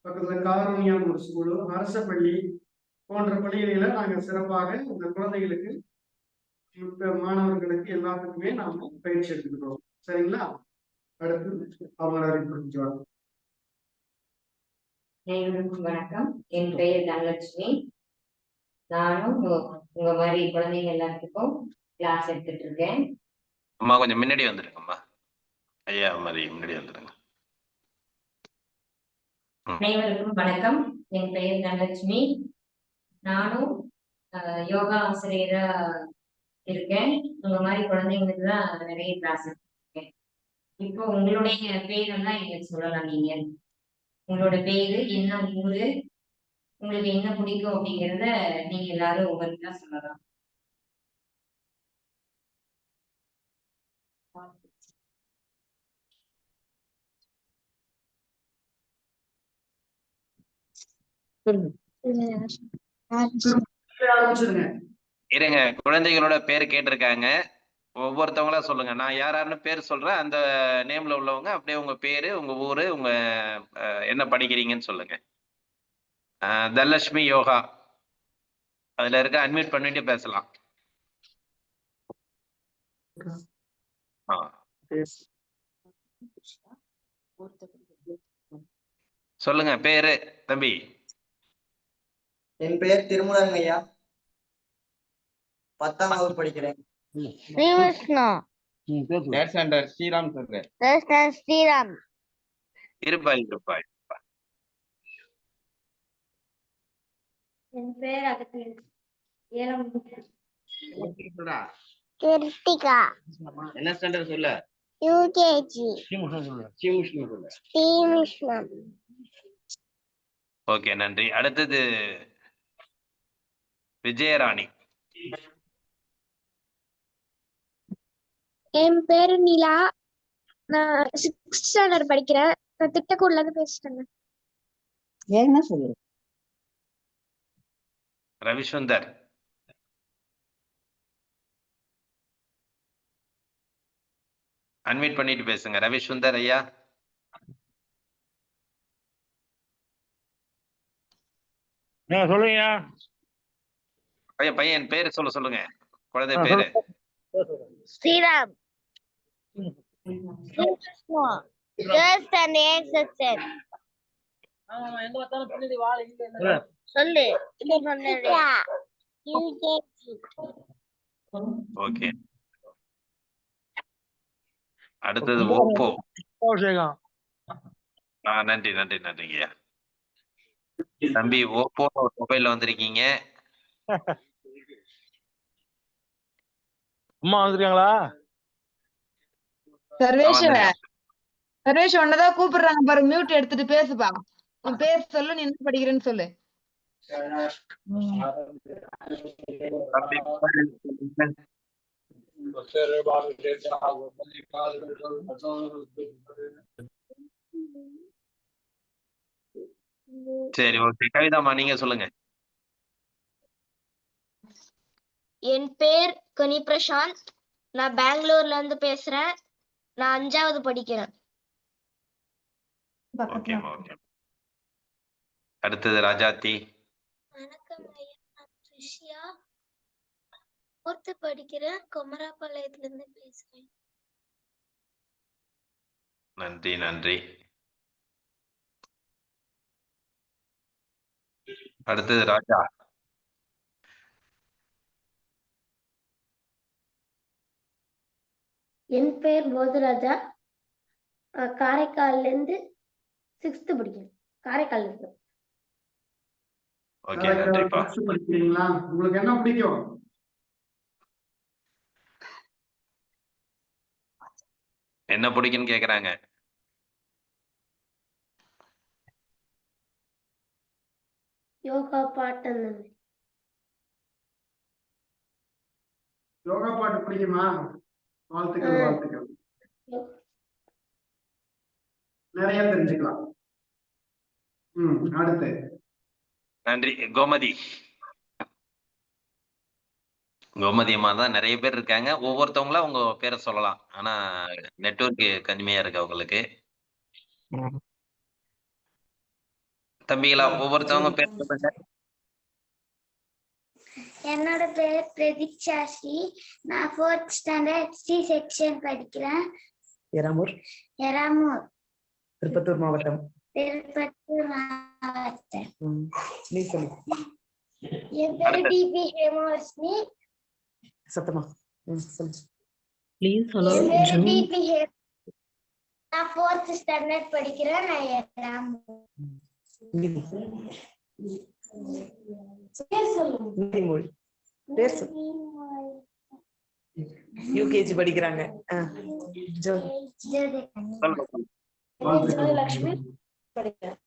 பக்கத்துல காரூணியான் ஒரு ஸ்கூலு, அரசப்பள்ளி போன்ற பள்ளிகளில நாங்க சிறப்பாக இந்த குழந்தைகளுக்கு மாணவர்களுக்கு எல்லாத்துக்குமே நாம பயிற்சி எடுத்துக்கிறோம். சரிங்களா? அடுத்து அவங்களை அறிமுகம். அனைவருக்கும் வணக்கம். என் பெயர் தனலட்சுமி. நானும் உங்க மாதிரி குழந்தைங்க எல்லாத்துக்கும் கிளாஸ் எடுத்துட்டு இருக்கேன். அம்மா கொஞ்சம் முன்னாடி வந்துருங்கம்மா. ஐயா மாதிரி முன்னாடி வந்துருங்க. அனைவருக்கும் வணக்கம். என் பெயர் தனலட்சுமி. நானும் யோகா ஆசிரியரா இருக்கேன். உங்க மாதிரி குழந்தைங்களுக்கு தான் நிறைய கிளாஸ் எடுத்துருக்கேன். இப்போ உங்களுடைய பேரெல்லாம் எனக்கு சொல்லலாம். நீங்க உங்களோட பேரு, என்ன ஊரு, உங்களுக்கு என்ன பிடிக்கும் அப்படிங்கிறத நீங்க எல்லாரும் ஒவ்வொருத்தா சொல்லலாம். இருங்க, குழந்தைகளோட பேர் கேட்டிருக்காங்க. ஒவ்வொருத்தவங்களா சொல்லுங்க. நான் யாருன்னு பேர் சொல்றேன். அந்த நேம்ல உள்ளவங்க அப்படியே உங்க பேரு, உங்க ஊரு, உங்க என்ன படிக்கிறீங்கன்னு சொல்லுங்க. தனலட்சுமி யோகா அதுல இருக்க, அட்மிட் பண்ணிட்டு பேசலாம். சொல்லுங்க பேரு தம்பி. என் பெயர் திருமுருகன் ஐயா. 10ஆம் வகுப்பு படிக்கிறேன். ஸ்ரீராம். இருப்பாய். என் பேர் அகத்தியன். ஏழாம் கிருத்திகா. என்ன ஸ்டாண்டர்ட் சொல்ல? யூகேஜி. ஓகே, நன்றி. அடுத்தது விஜயராணி. என் பேரு நிலா. நான் 6th ஸ்டாண்டர்ட் படிக்கிறேன். நான் திட்டக்கூடல இருந்து பேசுறேங்க. என்ன சொல்லு? ரவிசுந்தர். அன்மியூட் பண்ணிட்டு பேசுங்க ரவிசுந்தர் ஐயா. சொல்லுங்க பையன் பேரு சொல்லுங்க, குழந்தை பேரு. ஸ்ரீராம். Just an section. சொல்லு. ஓகே. அடுத்தது ஓப்போ. நன்றிங்கய்யா. தம்பி ஓப்போ மொபைல்ல வந்திருக்கீங்க. அம்மா வந்திருக்காங்களா? சர்வேஷ் ஒன்னதான் கூப்பிடுறாங்க பாரு, மியூட் எடுத்துட்டு பேசுப்பா. உன் பேர் சொல்லு, நீ என்ன படிக்கிறேன்னு சொல்லு. சரி, ஓகே. கவிதாமா நீங்க சொல்லுங்க. என் பேர் கனி பிரசாந்த். நான் பெங்களூர்ல இருந்து பேசுறேன். நான் 5வது படிக்கிறேன். ஓகே. அடுத்தது ராஜாத்தி. வணக்கம் ஐயா, நான் த்ரிஷியா. 4th படிக்கிறேன். குமராபாளையத்துல இருந்து பேசுறேன். நன்றி. அடுத்தது ராஜா. என் பேர் போதுராஜா. காரைக்கால்ல இருந்து 6th படிக்கிறேன். காரைக்கால்ல இருந்து. ஓகே, நன்றிப்பா. படிக்கிறீங்களா? உங்களுக்கு என்ன பிடிக்கும்? என்ன பிடிக்குன்னு கேக்குறாங்க. யோகா பாட்டு. யோகா பாட்டு பிடிக்குமா? வாழ்த்துக்கள். நிறைய தெரிஞ்சுக்கலாம். அடுத்து நன்றி. கோமதி அம்மா தான் நிறைய பேர் இருக்காங்க. ஒவ்வொருத்தவங்களா உங்க பேரை சொல்லலாம். ஆனா நெட்வொர்க் கம்மியா இருக்கு அவங்களுக்கு. தம்பிகளா ஒவ்வொருத்தவங்க பேர் சொல்லுங்க. என்னோட பேர் பிரதீக்ஷா ஸ்ரீ. நான் 4th ஸ்டாண்டர்ட் C செக்ஷன் படிக்கிறேன். எராமூர், திருப்பத்தூர் மாவட்டம். நீ சொல்லு. என் பேர் டிபி ஹேமவர்ஷினி. சத்தமா சொல்லு. என் பேர் டிபி ஹேம. நான் 4th ஸ்டாண்டர்ட் படிக்கிறேன். நான் எராமூர். யூகேஜி படிக்கிறாங்க. லட்சுமி படிக்கிறேன்.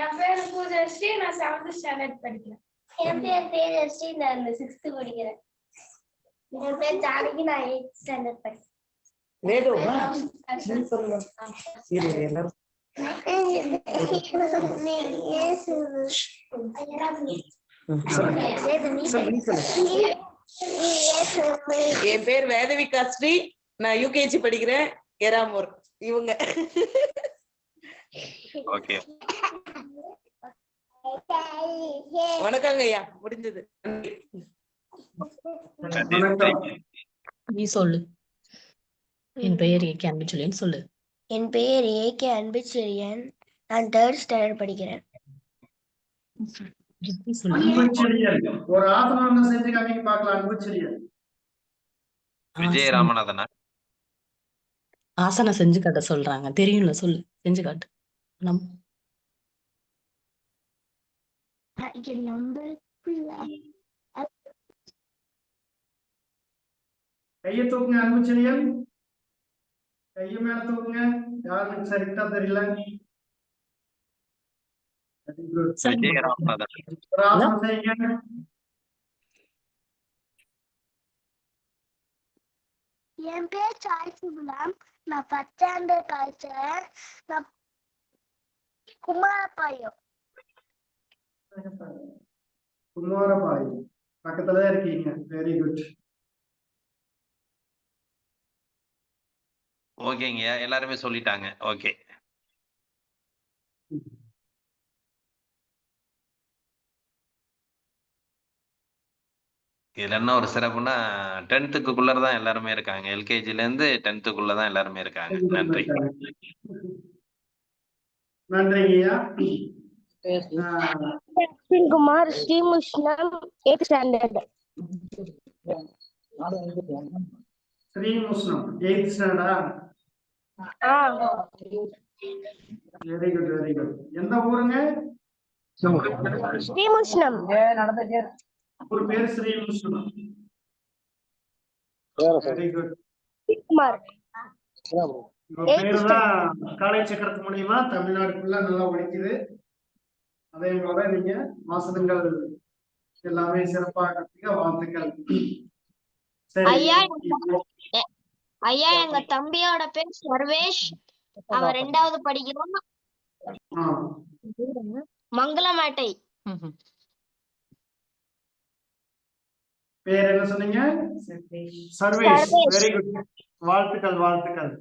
என் பேர் பூஜஸ்ரீ. நான் 7th ஸ்டாண்டர்ட் படிக்கிறேன். என் பேர் தேஜஸ்ரீ. நான் 6th படிக்கிறேன். என் பேர் ஜானகி. நான் 8th ஸ்டாண்டர்ட் படிக்கிறேன். எல்லாரும் என் பேர் வேதவிகா ஸ்ரீ. நான் யூகேஜி படிக்கிறேன். எராமூர். இவங்க ஓகே. வணக்கங்க ஐயா, முடிஞ்சது. நீ சொல்லு. என் பெயர் ஏகே அன்புச்செழியன். சொல்லு. என் பெயர் ஏகே அன்புச்செழியன். நான் 3rd ஸ்டாண்டர்ட் படிக்கிறேன். ஒரு ஆசனம் செஞ்சு காமிங்க பார்க்கலாம். அன்புச்செழியன். விஜயராமநாதனா? ஆசனம் செஞ்சு காட்ட சொல்றாங்க. தெரியும்ல, சொல்லு. செஞ்சு காட்டு. கையை தூக்குங்க அன்பு செழியன், கையை மேல தூக்குங்க. யாருக்கு சரிட்டா தெரியல. விஜயராமநாதன். ஒரு ஆசனம் செய்யுங்க. என் பேர் சாய் சுகுலாம். நான் 10th ஸ்டாண்டர்ட் படிச்சேன். நான் குமாரபாளையம். குமாரபாளையம் பக்கத்துலதான் இருக்கீங்க. Very good. ஓகேங்க, எல்லாருமே சொல்லிட்டாங்க. ஓகே, இதுல என்ன ஒரு சிறப்புனா 10th தான் எல்லாருமே இருக்காங்க. எல்கேஜில இருந்து 10th தான் எல்லாருமே இருக்காங்க. நன்றி. நன்றிங்கய்யா. Kumar Srimushnam 8th standard. Srimushnam 8th ஸ்டாண்டர்டா? Very good, very good. எந்த ஊருங்க? ஸ்ரீமுஷ்ணம். ஒரு பேர் ஸ்ரீமுஷ்ணம். Very good. குமார் பேருதான் காலை சக்கரத்து மூலியமா தமிழ்நாடுக்குள்ள நல்லா ஒழிக்குது. அதே போல நீங்க வாசகங்கள் எல்லாமே சிறப்பாக வாழ்த்துக்கள். ஐயா எங்க தம்பியோட பேர் சர்வேஷ். அவன் 2வது படிக்கிறான். மங்களமேட்டை. பேர் என்ன சொன்னீங்க? சர்வேஷ். Very good. வாழ்த்துக்கள், வாழ்த்துக்கள்.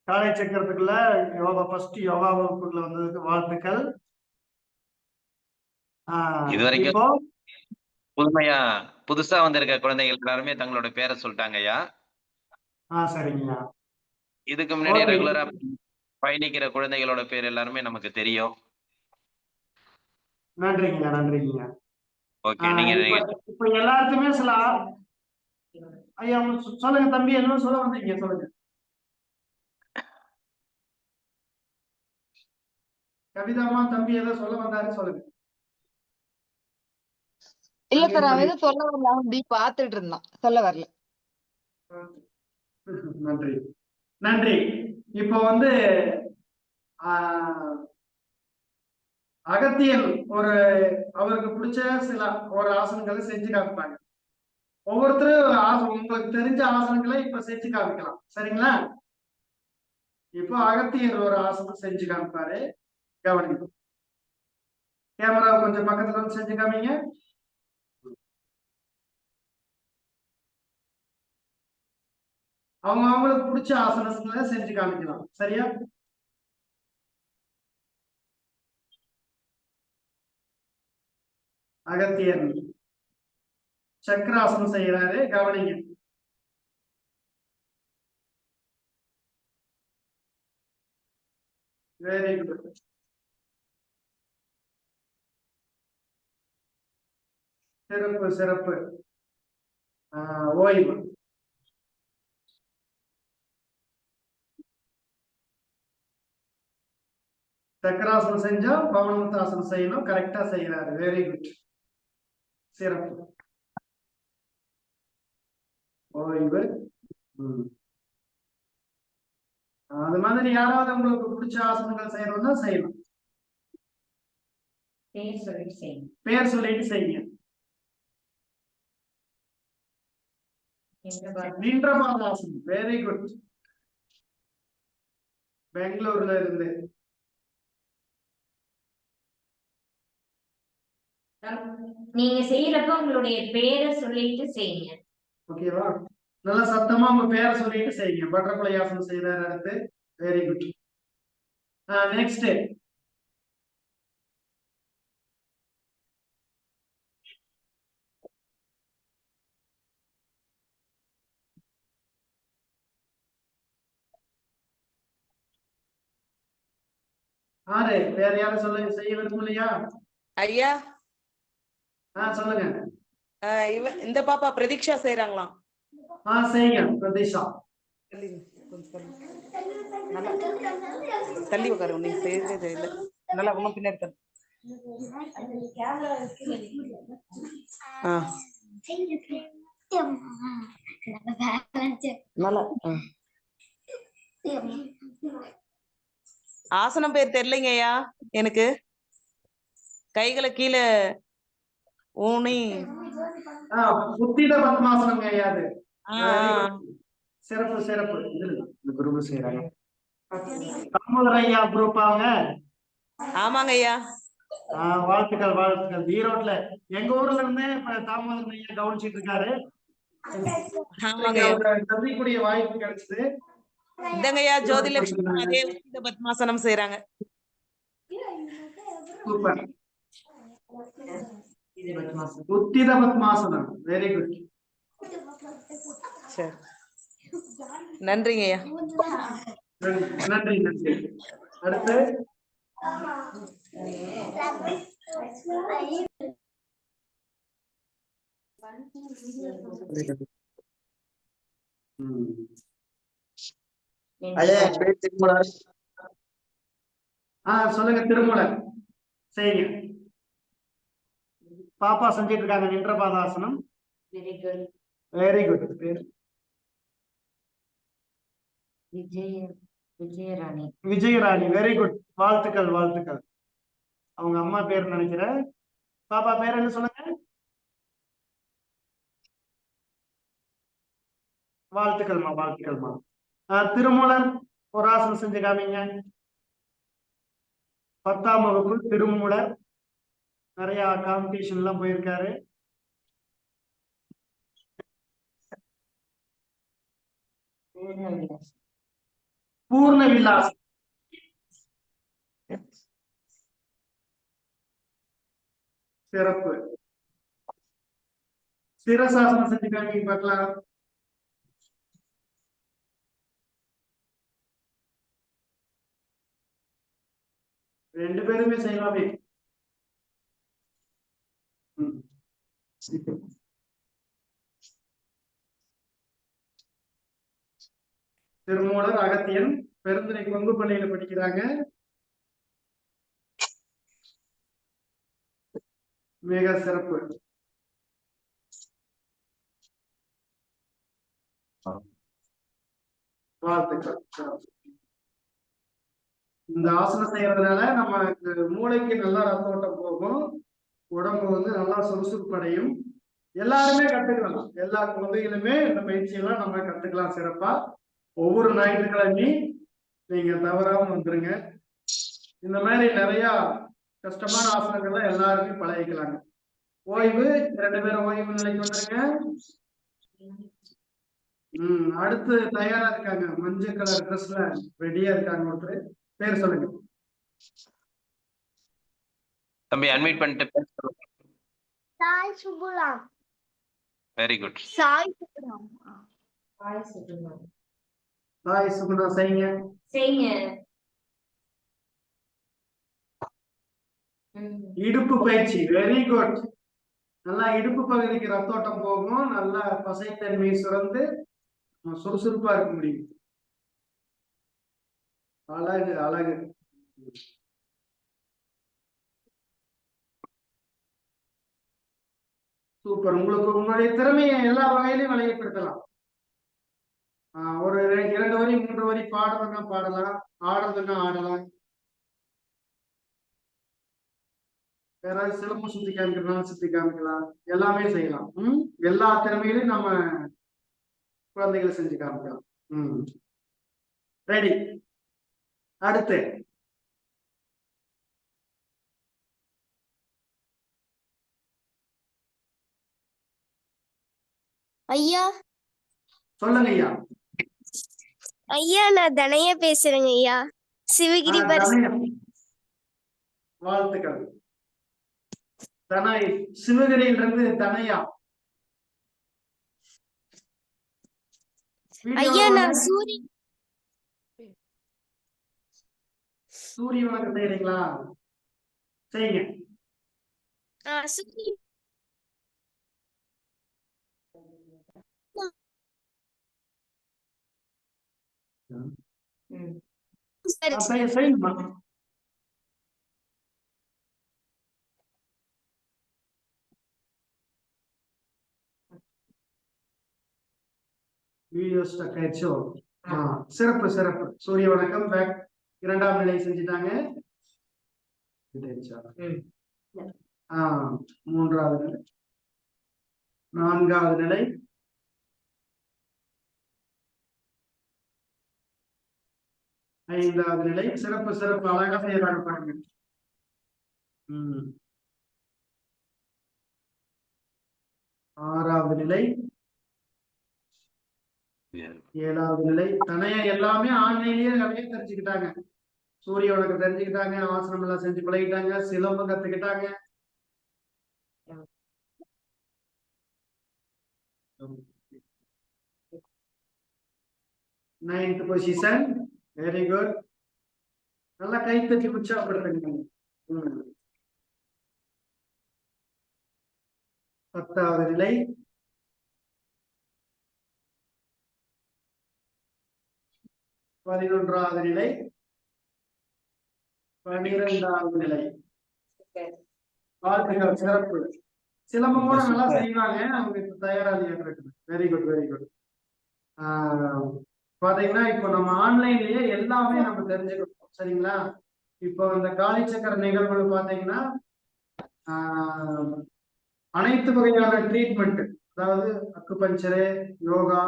காலை சக்கரத்துக்குள்ள யோகா ஃபர்ஸ்ட் யோகா வகுப்புக்குள்ள வந்ததுக்கு வாழ்த்துக்கள். இதுவரைக்கும் புதுசா வந்திருக்க குழந்தைகள் எல்லாருமே தங்களோட பேரை சொல்லிட்டாங்க ஐயா. சரிங்கய்யா. இதுக்கு முன்னாடி ரெகுலரா பயணிக்கிற குழந்தைகளோட பேர் எல்லாருமே நமக்கு தெரியும். நன்றிங்கய்யா, நன்றிங்கய்யா. ஓகே, நீங்க இப்ப எல்லாருக்குமே சில ஐயா சொல்லுங்க தம்பி, என்ன சொல்ல வந்தீங்க? சொல்லுங்க. கவிதாமா தம்பி ஏதோ சொல்ல வந்தாரு, சொல்லுங்க. இல்ல சார், அவன் எதுவும் சொல்ல வரல, அப்படி பாத்துட்டு இருந்தான், சொல்ல வரல. நன்றி, நன்றி. இப்போ வந்து அகத்தியன் அவருக்கு பிடிச்ச சில ஒரு ஆசனங்களை செஞ்சு காமிப்பாங்க. ஒவ்வொருத்தரும் உங்களுக்கு தெரிஞ்ச ஆசனங்களை இப்ப செஞ்சு காமிக்கலாம். சரிங்களா? இப்போ அகத்தியர் ஒரு ஆசனம் செஞ்சு காமிப்பாரு, கவனிக்கும். கேமரா கொஞ்சம் பக்கத்துல வந்து செஞ்சு காமிங்க. அவங்களுக்கு பிடிச்ச ஆசனங்களை செஞ்சு காமிக்கலாம். சரியா? அகத்தியர் சக்கராசனம் செய்யறாரு, கவனிங்க. Very good. சிறப்பு, சிறப்பு. ஓய்வு. சக்கராசனம் செஞ்சா பவனமுத்தாசனம் செய்யணும், கரெக்டா செய்யறாரு. வெரி குட், சிறப்பு. ஓய்வு. அது மாதிரி யாராவது உங்களுக்கு பிடிச்ச ஆசனங்கள் செய்யணும்னா செய்யணும். பேர் சொல்லிட்டு செய்யுங்க. நின்ற பாதாசனம். Very good. பெங்களூர்ல இருந்து. நீங்க செய்யறப்ப உங்களுடைய பேரை சொல்லிட்டு செய்யுங்க. ஓகேவா? நல்லா சத்தமா உங்க பேரை சொல்லிட்டு செய்யுங்க. பட்டர்ஃப்ளை ஆசனம் செய்யறாரு அடுத்து. Very good. நெக்ஸ்ட் வேற யாரும் சொல்லுங்க, செய்ய விரும்பும் இல்லையா? ஐயா சொல்லுங்க. இந்த பாப்பா பிரதீக்ஷா செய்யறாங்களாம். செய்யுங்க பிரதீஷா. தள்ளி உட்காரு, நீ செய்யறதே தெரியல. நல்லா ஒண்ணும் பின்னாடி ஆ, நல்லா. ஆசனம் பேர் தெரியலைங்கய்யா எனக்கு. கைகளை கீழே ஊனி. புத்தித பத்மாசனம் ஐயா அது. ஆ, சிறப்பு சிறப்பு. இந்த குரூப் செய்யறாங்க. தாமோதர ஐயா குரூப் அவங்க. ஆமாங்க ஐயா. வாழ்த்துக்கள் வாழ்த்துக்கள். ஈரோட்ல எங்க ஊர்ல இருந்து தாமோதரன் ஐயா கவனிச்சிட்டு இருக்காரு. ஆமாங்க ஐயா. சந்திக்கக்கூடிய வாய்ப்பு கிடைச்சது. இந்தங்கய்யா ஜோதிலட்சுமி அதே உத்தித பத்மாசனம் செய்யறாங்க. சூப்பர். உத்தித பத்மாசனம். Very good. சரி, நன்றிங்க ஐயா. நன்றி நன்றி. அடுத்து சொல்லுங்க. திருமூலர் செய்யுங்க. பாப்பா செஞ்சிட்டு இருக்காங்க நின்ற பாதாசனம். Very good. பேர் விஜயராணி. விஜயராணி. Very good. வாழ்த்துக்கள் வாழ்த்துக்கள். அவங்க அம்மா பேர் நினைக்கிறேன். பாப்பா பேர் என்ன சொல்லுங்க? வாழ்த்துக்கள்மா வாழ்த்துக்கள்மா. திருமூலர் ஒரு ஆசனம் செஞ்சு காமிங்க. 10ஆம் வகுப்பு திருமூலர். நிறைய காம்படிஷன் எல்லாம் போயிருக்காரு. பூர்ண விலாஸ். சிறப்பு. சிரசாசனம் செஞ்சு காமிங்க பார்க்கலாம். ரெண்டு பேருமே செய்யலாமே. திருமூலர், அகத்தியன் பெருந்துறை கொங்கு பள்ளியில படிக்கிறாங்க. மிக சிறப்பு. வாழ்த்துக்கள். இந்த ஆசனம் செய்யறதுனால நம்ம மூளைக்கு நல்லா ரத்த ஓட்டம் போகும். உடம்பு வந்து நல்லா சுறுசுறுப்படையும். எல்லாருமே கத்துக்கலாம். எல்லா குழந்தைகளுமே இந்த பயிற்சியெல்லாம் நம்ம கத்துக்கலாம் சிறப்பா. ஒவ்வொரு ஞாயிற்றுக்கிழமையும் நீங்க தவறாம வந்துருங்க. இந்த மாதிரி நிறைய கஷ்டமான ஆசனங்கள்லாம் எல்லாருமே பழகிக்கலாங்க. ஓய்வு 2 பேரும் ஓய்வு நிலைக்கு வந்துருங்க. அடுத்து தயாரா இருக்காங்க. மஞ்சள் கலர் ட்ரெஸ்ல ரெடியா இருக்காங்க. ஒருத்தர் பேர் சொல்லுங்க. தம்பி அன்மியூட் பண்ணிட்டு. சாய் சுபுலாம். Very good. சாய் சுபுலாம். சாய் சுகுணா செய்யுங்க. செய்யுங்க. இடுப்பு பயிற்சி. Very good. நல்லா இடுப்பு பகுதிக்கு ரத்தோட்டம் போகும். நல்லா பசைத்தன்மை சுரந்து சுறுசுறுப்பா இருக்க முடியும். அழகு அழகு. சூப்பர். உங்களுக்கு உங்களுடைய திறமையை எல்லா வகையிலும் வெளிப்படுத்தலாம். ஒரு 2 வரி 3 வரி பாடுறதுன்னா பாடலாம், ஆடுறதுன்னா ஆடலாம். யாராவது சிலம்பம் சுத்தி காமிக்கிறதுனால சுத்தி காமிக்கலாம். எல்லாமே செய்யலாம். எல்லா திறமையிலும் நம்ம குழந்தைகளை செஞ்சு காமிக்கலாம். ரெடி. அடுத்து ஐயா. சொல்லுங்க ஐயா. ஐயா நான் தனையா பேசுறேங்க ஐயா. சிவகிரி வாழ்த்துக்கள். தனை சிவகிரியிலிருந்து தனையா. ஐயா நான் சூரிய வணக்கம் செய்யறீங்களா? செய்யுங்க. செய்யுமா. வீடியோ ஸ்டக் ஆயிடுச்சோ? சிறப்பு சிறப்பு. சூரிய வணக்கம் பேக். 2ஆம் நிலை செஞ்சுட்டாங்க. 3வது நிலை, 4வது நிலை, 5வது நிலை. சிறப்பு சிறப்பு. அழகா செய்யறாங்க பாருங்க. 6வது நிலை, 7வது நிலை. தனைய எல்லாமே ஆன்லைன்லயே நிறைய தெரிஞ்சுக்கிட்டாங்க. சூரிய வணக்கம் தெரிஞ்சுக்கிட்டாங்க, ஆசனம் எல்லாம் செஞ்சு பழகிட்டாங்க, சிலம்பம் கத்துக்கிட்டாங்க. 9th position. Very good. நல்லா கைத்தட்டி உற்சாகப்படுத்துங்க. 10வது நிலை, 11வது நிலை, 12வது நிலை. வாழ்த்துக்கள். சிறப்பு. சிலம்பம் கூட நல்லா செய்வாங்க. அவங்க தயாராக. Very good very good. பாத்தீங்கன்னா இப்போ நம்ம ஆன்லைன்லயே எல்லாமே நம்ம தெரிஞ்சுக்கணும். சரிங்களா? இப்போ இந்த காலி சக்கர நிகழ்வுகள் பாத்தீங்கன்னா அனைத்து வகையான ட்ரீட்மெண்ட், அதாவது அக்குபஞ்சரு, யோகா,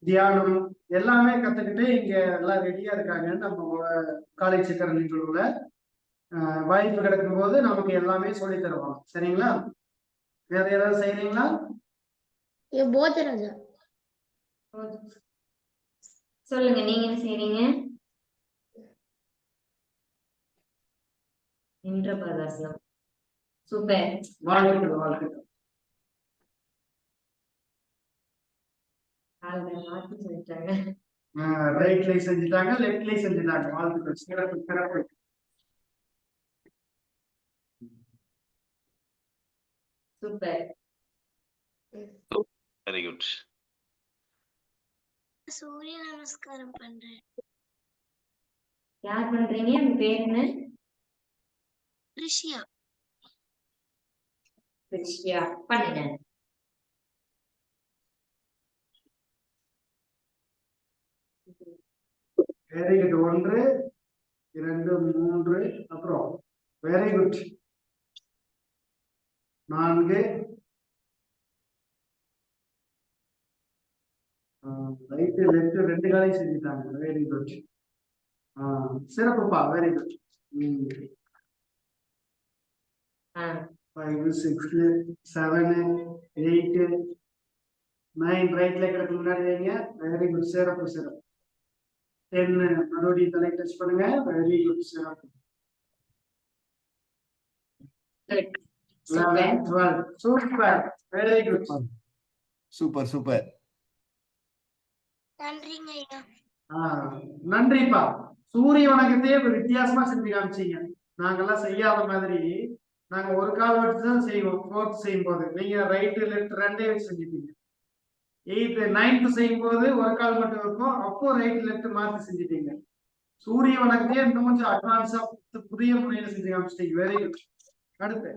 தியானம் எல்லாமே கத்துக்கிட்டு இங்க எல்லாம் ரெடியா இருக்காங்க. நம்ம காலை சக்கர நிகழ்வுல வாய்ப்பு கிடைக்கும் போது நமக்கு எல்லாமே சொல்லி தருவாங்க. சரிங்களா? வேற ஏதாவது செய்யறீங்களா? சொல்லுங்க, நீங்க என்ன செய்றீங்க? நின்ற பதாசனம். சூப்பர். வாழ்த்துக்கள் வாழ்த்துக்கள். மாத்தி சொல்லிட்டாங்க. ரைட்ல செஞ்சுட்டாங்க, லெஃப்ட்ல செஞ்சுட்டாங்க. வாழ்த்துக்கள். சிறப்பு சிறப்பு. சூப்பர். Very good. சூரிய நமஸ்காரம் பண்றேன். யார் பண்றீங்க? உங்க பேர் என்ன? ரிஷியா. ரிஷியா. பண்ணுங்க. Very good. 1 2 3 அப்புறம் வெரி குட். 4 ரைட் லெஃப்ட் 2 காலையும் செஞ்சுட்டாங்க. Very good. சிறப்புப்பா. Very good. 5 6 7 8 9 ரைட் லெக் முன்னாடி வைங்க. Very good. சிறப்பு சிறப்பு. 10 மறுபடியும் தலை டச் பண்ணுங்க. Very good. சிறப்பு. 11 12 super. Very good. Super super. நன்றிங்க ஐயா. நன்றிப்பா. சூரிய வணக்கத்தையே வித்தியாசமா செஞ்சு காமிச்சீங்க. நாங்கெல்லாம் செய்யாத மாதிரி. நாங்க ஒரு கால் வச்சு தான் செய்வோம். 4th செய்யும் போது நீங்க ரைட் லெஃப்ட் 2 வச்சு செஞ்சுட்டீங்க. 8th 9th செய்யும் போது ஒரு கால் மட்டும் இருக்கும். அப்போ ரைட் லெஃப்ட் மாத்தி செஞ்சுட்டீங்க. சூரிய வணக்கத்தையே இன்னும் கொஞ்சம் அட்வான்ஸா புதிய முறையில செஞ்சு காமிச்சிட்டீங்க. Very good. அடுத்து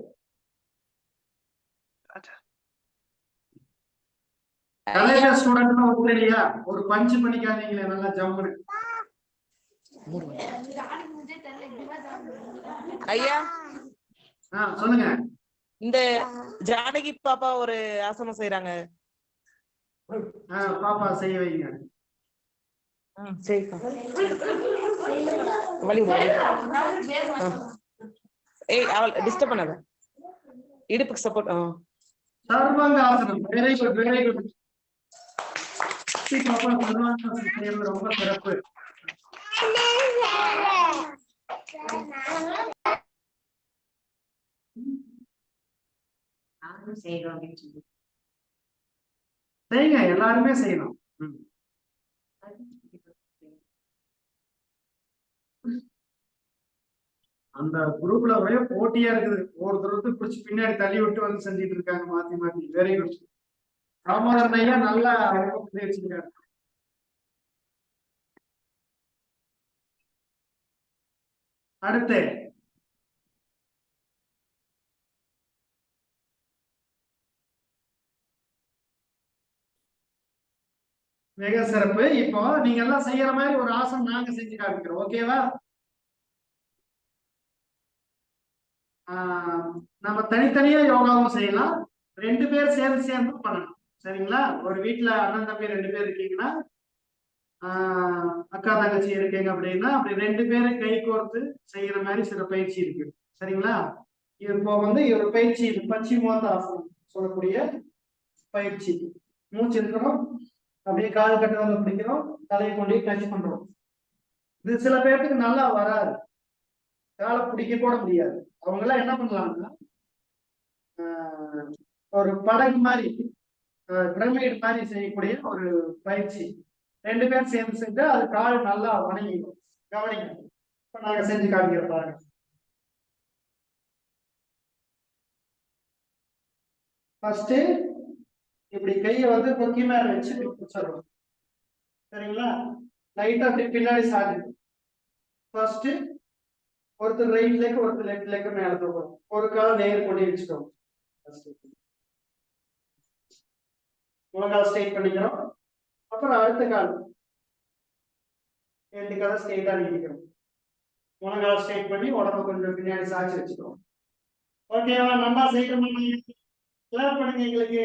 கலேஜ் ஸ்டூடெண்ட் ஒத்துலையா? ஒரு பஞ்ச் பண்ணிக்காதீங்களே நல்லா ஜம்முன்னு. ஐயா சொல்லுங்க. இந்த ஜானகி பாப்பா ஒரு ஆசனம் செய்யறாங்க. பாப்பா செய்ய வைங்க. ஏய் அவள் டிஸ்டர்ப் பண்ணாத. இடுப்புக்கு சப்போர்ட். சர்வாங்க ஆசனம். Very good very good. Sarvangasana செய்யறது ரொம்ப சிறப்பு. செய்யுங்க. எல்லாருமே செய்யணும். அந்த குரூப்ல ஒரே போட்டியா இருக்குது. ஒருத்தருக்கு பிடிச்சி பின்னாடி தள்ளி விட்டு வந்து செஞ்சுட்டு இருக்காங்க மாத்தி மாத்தி. Very good. ராமோதரன் ஐயா நல்லா வச்சிருக்காரு. அடுத்து மிக சிறப்பு. இப்போ நீங்க எல்லாம் செய்யற மாதிரி ஒரு ஆசனம் நாங்க செஞ்சு காமிக்கிறோம். ஓகேவா? நம்ம தனித்தனியா யோகாவும் செய்யலாம், 2 பேர் சேர்ந்து பண்ணலாம். சரிங்களா? ஒரு வீட்டுல அண்ணன் தம்பி 2 பேர் இருக்கீங்கன்னா, அக்கா தங்கச்சி இருக்கீங்க அப்படின்னா, அப்படி 2 பேரும் கை கோர்த்து செய்யற மாதிரி சில பயிற்சி இருக்கு. சரிங்களா? இப்போ வந்து ஒரு பயிற்சி பச்சிமோத்தாசனம் சொல்லக்கூடிய பயிற்சி. மூச்சு இருக்கிறோம், அப்படியே கால் கட்ட வந்து பிடிக்கிறோம், தலையை கொண்டு டச் பண்றோம். இது சில பேருக்கு நல்லா வராது, காலை பிடிக்க கூட முடியாது. அவங்க எல்லாம் என்ன பண்ணலாம்னா, ஒரு படகு மாதிரி, பிரமிடு மாதிரி செய்யக்கூடிய ஒரு பயிற்சி. 2 பேர் சேர்ந்து செஞ்சா அது கால் நல்லா வணங்கிடும். கவனிங்க, இப்ப நாங்க செஞ்சு காமிக்கிற பாருங்க. ஃபர்ஸ்ட் இப்படி கையை வந்து கொக்கி மேல வச்சு பிடிச்சிடணும். சரிங்களா? லைட்டா அப்படி பின்னாடி சாஞ்சு, ஃபர்ஸ்ட் ஒருத்தர் ரைட் லெக் ஒருத்தர் லெஃப்ட் லெக் மேல தூக்கணும். ஒரு கால் நேர் கொண்டு வச்சுக்கோங்க. முழங்கால் ஸ்ட்ரைட் பண்ணிக்கிறோம். அப்புறம் அடுத்த கால் 2 காலை ஸ்ட்ரைட்டா நீட்டிக்கிறோம். முழங்கால் ஸ்ட்ரைட் பண்ணி உடம்பு கொஞ்சம் பின்னாடி சாய்ச்சி வச்சுக்கிறோம். ஓகேவா? நல்லா செய்யணும். கிளாப் பண்ணுங்க எங்களுக்கு.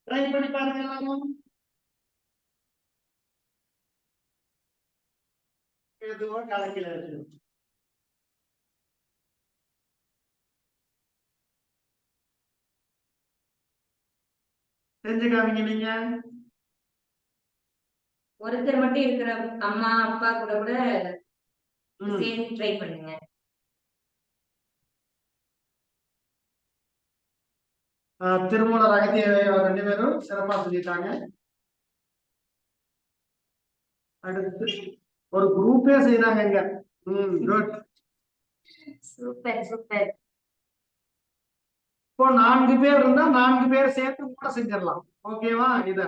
ட்ரை பண்ணி பாருங்க எல்லாரும். மெதுவா கலக்கில இருக்கு. செஞ்சு காமிங்க நீங்க. ஒருத்தர் மட்டும் இருக்கிற அம்மா அப்பா கூட கூட சேர்ந்து ட்ரை பண்ணுங்க. திருமூலர் அகத்தியர் 2 பேரும் சிறப்பா சொல்லிட்டாங்க. அடுத்து ஒரு குரூப்பே செய்யறாங்க இங்க. Good, super super. இப்போ 4 பேர் இருந்தா 4 பேர் சேர்த்து கூட செஞ்சிடலாம். ஓகேவா? இத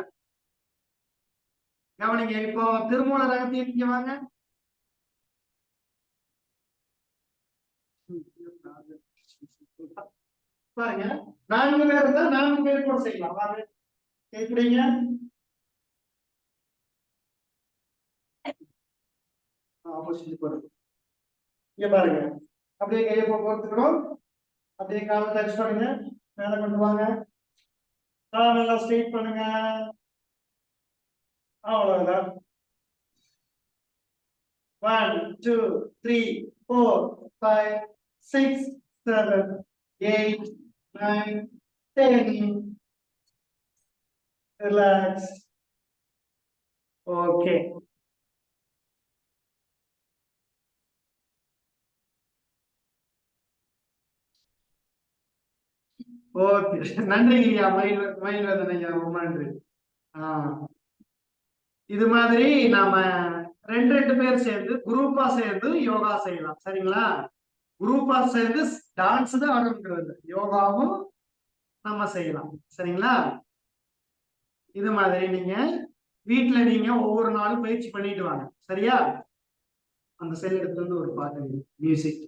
கவனிங்க. இப்போ திருமூலர் அகத்தியர் இங்க வாங்க. பாருங்க, 4 பேர் இருந்தா 4 பேர் கூட செய்யலாம். வாங்க, எப்படிங்க? ஆப்போசிட் போடுங்க. இங்க பாருங்க, அப்படியே கையை போட்டுக்கிறோம். அப்படியே காலை டச் பண்ணுங்க, மேல கொண்டு வாங்க, காலெல்லாம் ஸ்ட்ரெயிட் பண்ணுங்க. அவ்வளவுதான். 1 2 3 4 5 6 7 8 9 10. ரிலாக்ஸ். ஓகே. ஓகே, நன்றி ஐயா. மயில்வேதன் ஐயா, ரொம்ப நன்றி. இது மாதிரி நாம 2 பேர் சேர்ந்து குரூப்பா சேர்ந்து யோகா செய்யலாம். சரிங்களா? குரூப்பா சேர்ந்து டான்ஸ் தான் ஆரம்பிக்கிறது, யோகாவும் நம்ம செய்யலாம். சரிங்களா? இது மாதிரி நீங்க வீட்டுல நீங்க ஒவ்வொரு நாளும் பயிற்சி பண்ணிட்டு வாங்க. சரியா? அந்த செல் எடுத்து வந்து ஒரு பாட்டு மியூசிக்.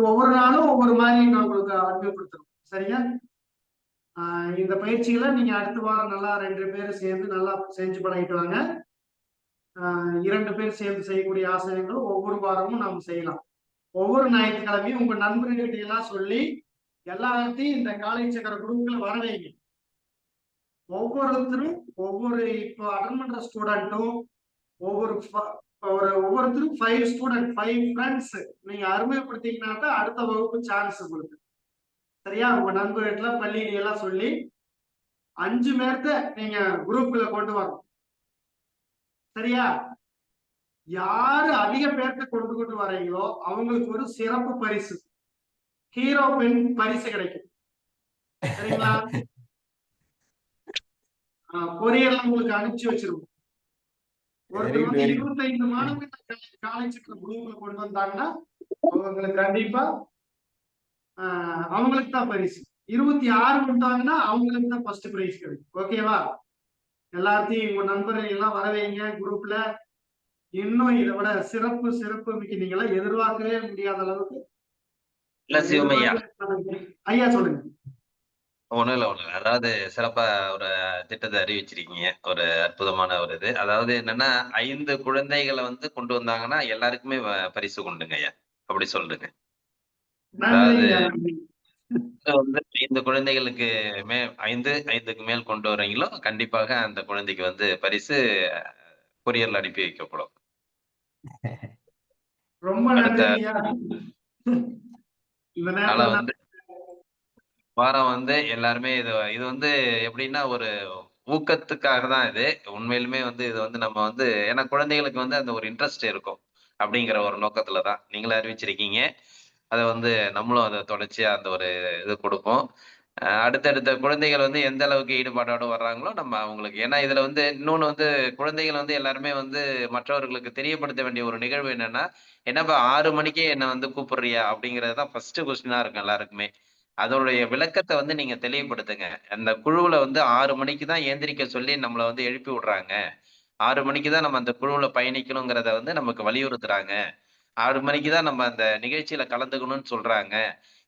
ஒவ்வொரு நாளும் ஒவ்வொரு மாதிரி நான் உங்களுக்கு அறிமுகப்படுத்துறோம். சரியா? இந்த பயிற்சிகளை நீங்க அடுத்த வாரம் நல்லா 2 பேரும் சேர்ந்து நல்லா செஞ்சு பழகிட்டு வாங்க. 2 பேர் சேர்ந்து செய்யக்கூடிய ஆசனங்களும் ஒவ்வொரு வாரமும் நாம் செய்யலாம். ஒவ்வொரு ஞாயிற்றுக்கிழமையும் உங்க நண்பர்கிட்ட எல்லாம் சொல்லி எல்லாத்தையும் இந்த காலை சக்கர குரூப்ல வர வைங்க. ஒவ்வொருத்தரும் இப்போ அட்டன் பண்ற ஸ்டூடெண்ட்டும் ஒவ்வொருத்தரும் 5 ஸ்டூடெண்ட் 5 ஃப்ரெண்ட்ஸ் நீங்க அறிமுகப்படுத்திங்கன்னா தான் அடுத்த வகுப்பு சான்ஸ் உங்களுக்கு. சரியா? உங்க நண்பர்கிட்ட பள்ளியில எல்லாம் சொல்லி 5 பேர்த்த நீங்க குரூப்ல கொண்டு வரணும். சரியா? யாரு அதிக பேர்த்த கொண்டு வரீங்களோ அவங்களுக்கு ஒரு சிறப்பு பரிசு, ஹீரோ பெண் பரிசு கிடைக்கும். சரிங்களா? கொரியர்ல உங்களுக்கு அனுப்பிச்சு வச்சிருவோம். ஒருத்தர் வந்து 25 மாணவர்கள் காலேஜ் குரூப்ல கொண்டு வந்தாங்கன்னா அவங்களுக்கு கண்டிப்பா அவங்களுக்கு தான் பரிசு. 26 வந்தாங்கன்னா அவங்களுக்கு தான் ஃபர்ஸ்ட் பிரைஸ் கிடைக்கும். ஓகேவா? எல்லாத்தையும் உங்க நண்பர்கள் எல்லாம் வர வைங்க குரூப்ல. இன்னும் இதை விட சிறப்பு மிக்க நீங்க எல்லாம் எதிர்பார்க்கவே முடியாத அளவுக்கு இல்ல சிவமையா ஐயா சொல்லுங்க. ஒண்ணும் இல்ல. அதாவது சிறப்பா ஒரு திட்டத்தை அறிவிச்சிருக்கீங்க. ஒரு அற்புதமான ஒரு இது. அதாவது என்னன்னா 5 குழந்தைகளை வந்து கொண்டு வந்தாங்கன்னா எல்லாருக்குமே பரிசு உண்டுங்க ஐயா. அப்படி சொல்லுங்க. அதாவது நன்றிங்க, நன்றி. வந்து 5 குழந்தைகளுக்கு 5க்கு மேல் கொண்டு வரீங்களோ கண்டிப்பாக அந்த குழந்தைக்கு வந்து பரிசு கொரியர்ல அனுப்பி வைக்கப்படும். ரொம்ப அடுத்த நன்றிங்கய்யா. இந்த நாள நேரத்துல வந்து வாரம் வந்து எல்லாருமே இது இது வந்து எப்படின்னா ஒரு ஊக்கத்துக்காக தான் இது. உண்மையிலுமே வந்து இது வந்து நம்ம வந்து ஏன்னா குழந்தைகளுக்கு வந்து அந்த ஒரு இன்ட்ரெஸ்ட் இருக்கும். அப்படிங்கிற ஒரு நோக்கத்துல தான் நீங்களும் அறிவிச்சிருக்கீங்க. அத வந்து நம்மளும் அத தொடர்ச்சியா அந்த ஒரு இது குடுப்போம். அடுத்தடுத்த குழந்தைகள் வந்து எந்த அளவுக்கு ஈடுபாடோட வர்றாங்களோ, நம்ம அவங்களுக்கு ஏன்னா இதுல வந்து இன்னொன்னு வந்து குழந்தைகள் வந்து எல்லாருமே வந்து மற்றவர்களுக்கு தெரியப்படுத்த வேண்டிய ஒரு நிகழ்வு என்னன்னா, "என்னப்பா 6 மணிக்கே என்ன வந்து கூப்பிடுறியா?" அப்படிங்கிறது தான் ஃபர்ஸ்ட் கொஸ்டினா இருக்கும் எல்லாருக்குமே. அதோடைய விளக்கத்த வந்து நீங்க தெளிவுபடுத்துங்க. அந்த குழுவுல வந்து 6 மணிக்கு தான் எந்திரிக்க சொல்லி நம்மள வந்து எழுப்பி விடுறாங்க. 6 மணிக்கு தான் நம்ம அந்த குழுவுல பயணிக்கணுங்கிறத வந்து நமக்கு வலியுறுத்துறாங்க. 6 மணிக்கு தான் நம்ம அந்த நிகழ்ச்சியில கலந்துக்கணும்னு சொல்றாங்க.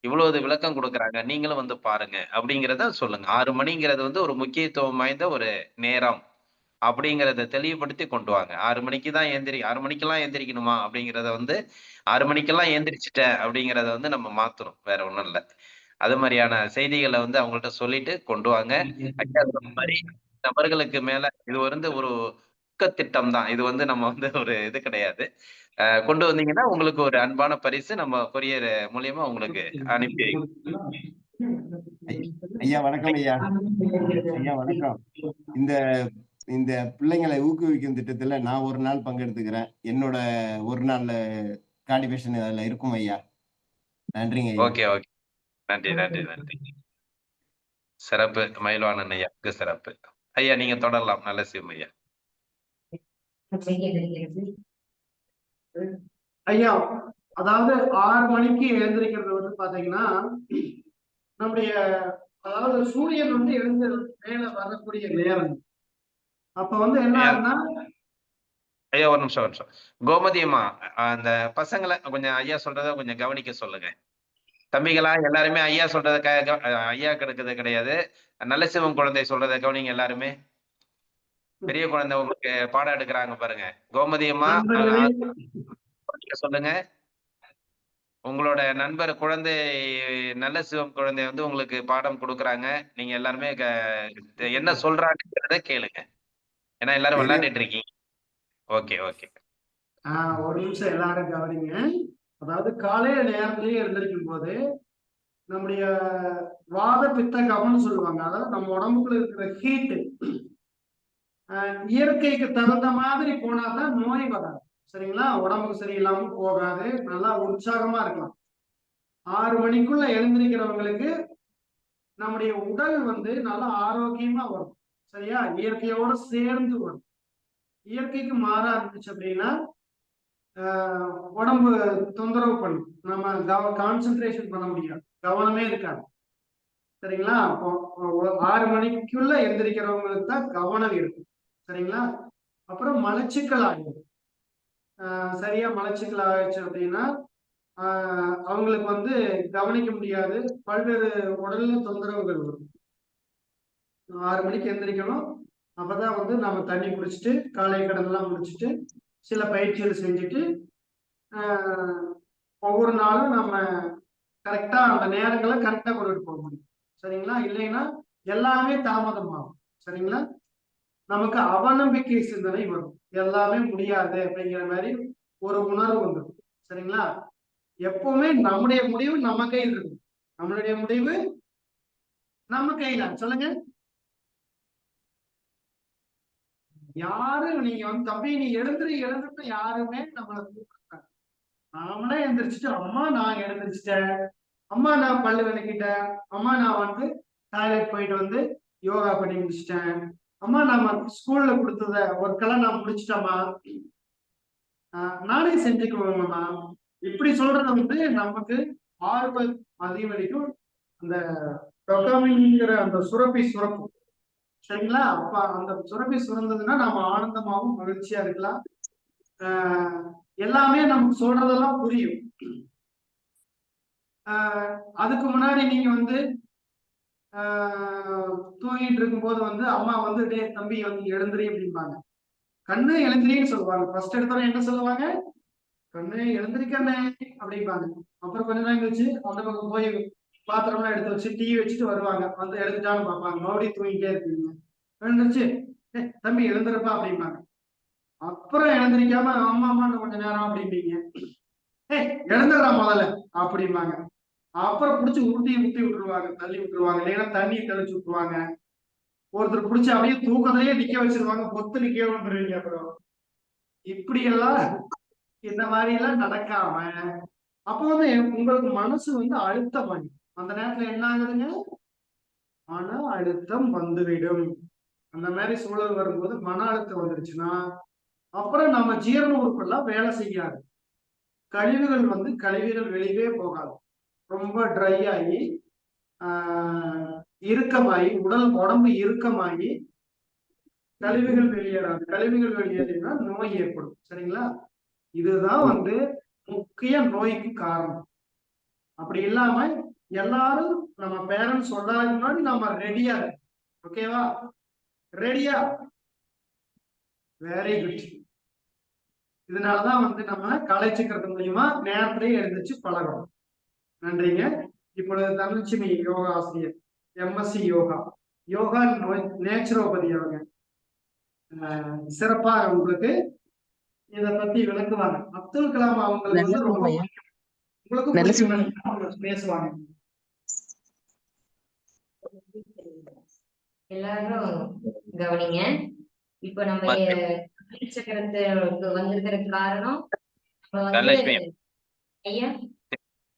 இவ்வளவு விளக்கம் குடுக்குறாங்க. நீங்களும் வந்து பாருங்க. அப்படிங்கிறத சொல்லுங்க. 6 மணிங்கிறது வந்து ஒரு முக்கியத்துவம் வாய்ந்த ஒரு நேரம். அப்படிங்கிறத தெளிவுபடுத்தி கொண்டு வாங்க. 6 மணிக்கு தான் 6 மணிக்கெல்லாம் எந்திரிக்கணுமா? அப்படிங்கிறத வந்து 6 மணிக்கெல்லாம் எந்திரிச்சுட்டேன் அப்படிங்கிறத வந்து நம்ம மாத்தணும். வேற ஒண்ணும் இல்ல. அது மாரியான செய்திகள வந்து அவங்கள்ட்ட சொல்லிட்டு கொண்டு வாங்க. ஐயா சொன்ன மாரி நபர்களுக்கு மேல இது வந்து ஒரு ஊக்கத்திட்டம் தான். இது வந்து நம்ம வந்து ஒரு இது கிடையாது. கொண்டு வந்தீங்கன்னா, உங்களுக்கு ஒரு அன்பான பரிசு நம்ம கொரியர் மூலியமா உங்களுக்கு அனுப்பி ஐயா வணக்கம் ஐயா. ஐயா வணக்கம். இந்த இந்த பிள்ளைங்களை ஊக்குவிக்கும் திட்டத்துல நான் ஒரு நாள் பங்கெடுத்துக்கிறேன். என்னோட ஒரு நாள் கான்ட்ரிபியூஷன் அதுல இருக்கும் ஐயா. நன்றிங்க ஐயா. ஓகே. நன்றி. சிறப்பு. மயில்வாணன் ஐயாவுக்கு சிறப்பு. ஐயா நீங்க தொடரலாம். நல்ல சிவம் ஐயா. ஐயா, அதாவது 6 மணிக்கு எழுந்திருக்கிறது வந்து பாத்தீங்கன்னா, நம்முடைய அதாவது சூரியன் வந்து எழுந்து மேல வரக்கூடிய நேரம். அப்ப வந்து என்ன ஐயா ஆகுதுன்னா, ஐயா ஒரு நிமிஷம். கோமதி அம்மா அந்த பசங்கள கொஞ்சம் ஐயா சொல்றத கொஞ்சம் கவனிக்க சொல்லுங்க. தம்பிகளா எல்லாருமே ஐயா சொல்றத ஐயா கெடுக்கிறது கிடையாது. நல்ல சிவம் குழந்தை சொல்றத கவனிங்க எல்லாருமே. பெரிய குழந்தை உங்களுக்கு பாடம் எடுக்குறாங்க பாருங்க. கோமதி அம்மா நண்பர்களே, நீங்க சொல்லுங்க. உங்களோட நண்பர் குழந்தை நல்ல சிவம் குழந்தை வந்து உங்களுக்கு பாடம் குடுக்குறாங்க. நீங்க எல்லாருமே என்ன சொல்றாங்கங்கிறத கேளுங்க. ஏன்னா எல்லாரும் விளையாண்டுட்டு இருக்கீங்க. ஓகே. ஒரு நிமிஷம் எல்லாரும் கவனிங்க. அதாவது காலையில நேரத்திலேயே எழுந்திருக்கும் போது நம்முடைய வாத பித்த கவனம் சொல்லுவாங்க. அதாவது நம்ம உடம்புக்குள்ள இருக்கிற ஹீட் இயற்கைக்கு தகுந்த மாதிரி போனாதான் நோய் வராது. சரிங்களா? உடம்புக்கு சரியில்லாம போகாது. நல்லா உற்சாகமா இருக்கலாம். 6 மணிக்குள்ள எழுந்திருக்கிறவங்களுக்கு நம்முடைய உடல் வந்து நல்லா ஆரோக்கியமா வரும். சரியா? இயற்கையோட சேர்ந்து வரும். இயற்கைக்கு மாறா இருந்துச்சு அப்படின்னா உடம்பு தொந்தரவு பண்ணும். நம்ம கான்சென்ட்ரேஷன் பண்ண முடியாது. கவனமே இருக்காது. சரிங்களா? அப்போ 6 மணிக்குள்ள எந்திரிக்கிறவங்களுக்கு தான் கவனம் இருக்கும். சரிங்களா? அப்புறம் மலச்சிக்கல் ஆகும். சரியா மலச்சிக்கல் ஆயிடுச்சு அப்படின்னா அவங்களுக்கு வந்து கவனிக்க முடியாது. பல்வேறு உடல்ல தொந்தரவுகள் வரும். 6 மணிக்கு எந்திரிக்கணும். அப்பதான் வந்து நம்ம தண்ணி குடிச்சிட்டு காலை கடன்லாம் முடிச்சுட்டு சில பயிற்சிகள் செஞ்சுட்டு ஒவ்வொரு நாளும் நம்ம கரெக்டா அந்த நேரங்களை கரெக்டா கொண்டுட்டு போக முடியும். சரிங்களா? இல்லைன்னா எல்லாமே தாமதமாகும். சரிங்களா? நமக்கு அவநம்பிக்கை சிந்தனை வரும். எல்லாமே முடியாது அப்படிங்கிற மாதிரி ஒரு உணர்வு வந்துடும். சரிங்களா? எப்பவுமே நம்முடைய முடிவு நம்ம கையில் இருக்கும். நம்மளுடைய முடிவு நம்ம கையில. சொல்லுங்க. யாரும் நீங்க வந்து தம்பி நீ எழுந்துட்டு யாருமே நம்மளை கூப்பிடுறாங்க. நாமளே எந்திரிச்சிட்டு அம்மா நான் எழுந்திரிச்சிட்டேன், அம்மா நான் பல்லு விளக்கிட்டேன், அம்மா நான் வந்து டாய்லெட் போயிட்டு வந்து யோகா பண்ணி முடிச்சிட்டேன், அம்மா நம்ம ஸ்கூல்ல கொடுத்தத ஒர்க்கெல்லாம் நான் முடிச்சிட்டேம்மா, நானே செஞ்சுக்குவேங்கம்மா. இப்படி சொல்றது வந்து நமக்கு ஆர்வம் அதிகரிக்கும். அந்த டொபாமின்ங்கிற அந்த சுரப்பி சுரக்கும். சரிங்களா? அப்ப அந்த சுரப்பி சுரந்ததுன்னா நாம ஆனந்தமாகவும் மகிழ்ச்சியா இருக்கலாம். எல்லாமே நமக்கு சொல்றதெல்லாம் புரியும். அதுக்கு முன்னாடி நீங்க வந்து தூங்கிட்டு இருக்கும்போது வந்து அம்மா வந்து டே தம்பி வந்து எழுந்திரி அப்படிம்பாங்க. கண்ணு எழுந்திரின்னு சொல்லுவாங்க. ஃபர்ஸ்ட் எடுத்தோட என்ன சொல்லுவாங்க? கண்ணு எழுந்திரிக்கண்ணே அப்படிம்பாங்க. அப்புறம் கொஞ்ச நேரம் கழிச்சு அந்த பக்கம் போய் பாத்திரம்லாம் எடுத்து வச்சு டீ வச்சுட்டு வருவாங்க. வந்து எழுந்துட்டான்னு பார்ப்பாங்க. மறுபடியும் தூங்கிட்டே இருப்பீங்க. எழுந்துருச்சு தம்பி எழுந்திருப்பா அப்படிம்பாங்க. அப்புறம் எழுந்திரிக்காம அம்மா அம்மான்னு கொஞ்ச நேரம் அப்படிம்பீங்க. எழுந்துடுறா முதல்ல அப்படிம்பாங்க. அப்புறம் பிடிச்சி உருட்டி விட்டுருவாங்க, தள்ளி விட்டுருவாங்க, இல்லைன்னா தண்ணி தெளிச்சு விட்டுருவாங்க. ஒருத்தர் பிடிச்சி அப்படியே தூக்கத்திலேயே நிக்க வச்சிருவாங்க, பொத்து நிக்க வந்துருவீங்க. அப்புறம் இப்படி எல்லாம் இந்த மாதிரி எல்லாம் நடக்காம அப்போ வந்து உங்களுக்கு மனசு வந்து அழுத்தம் பண்ணி அந்த நேரத்துல என்ன ஆகுதுங்க? மன அழுத்தம் வந்துவிடும். அந்த மாதிரி சூழல் வரும்போது மன அழுத்தம் வந்துருச்சுன்னா அப்புறம் நம்ம ஜீரண உறுப்பெல்லாம் வேலை செய்யாது. கழிவுகள் வெளியே போகாது. ரொம்ப ட்ரை ஆகி இறுக்கமாகி உடம்பு இறுக்கமாகி கழிவுகள் வெளியேறாது. கழிவுகள் வெளியேறினா நோய் ஏற்படும். சரிங்களா? இதுதான் வந்து முக்கிய நோய்க்கு காரணம். அப்படி இல்லாம எல்லாரும் நம்ம பேரண்ட்ஸ் சொல்றதுக்கு முன்னாடி நம்ம ரெடியா இருக்கு. ஓகேவா? ரெடியா? Very good. இதனாலதான் வந்து நம்ம கலைச்சிக்கிறது மூலியமா நேரத்திலேயே எழுந்திரிச்சு பழகணும். நன்றிங்க. இப்பொழுது தனலட்சுமி யோகா ஆசிரியர், எம்எஸ்சி யோகா நேச்சுரோபதி அவங்க சிறப்பா உங்களுக்கு இத பத்தி விளக்குவாங்க. அப்துல் கலாம் அவங்களுக்கு வந்து ரொம்ப உங்களுக்கு பேசுவாங்க. எல்லாரும் கவனிங்க. இப்ப நம்ம சக்கரத்துக்கு வந்திருக்கிற காரணம் ஐயா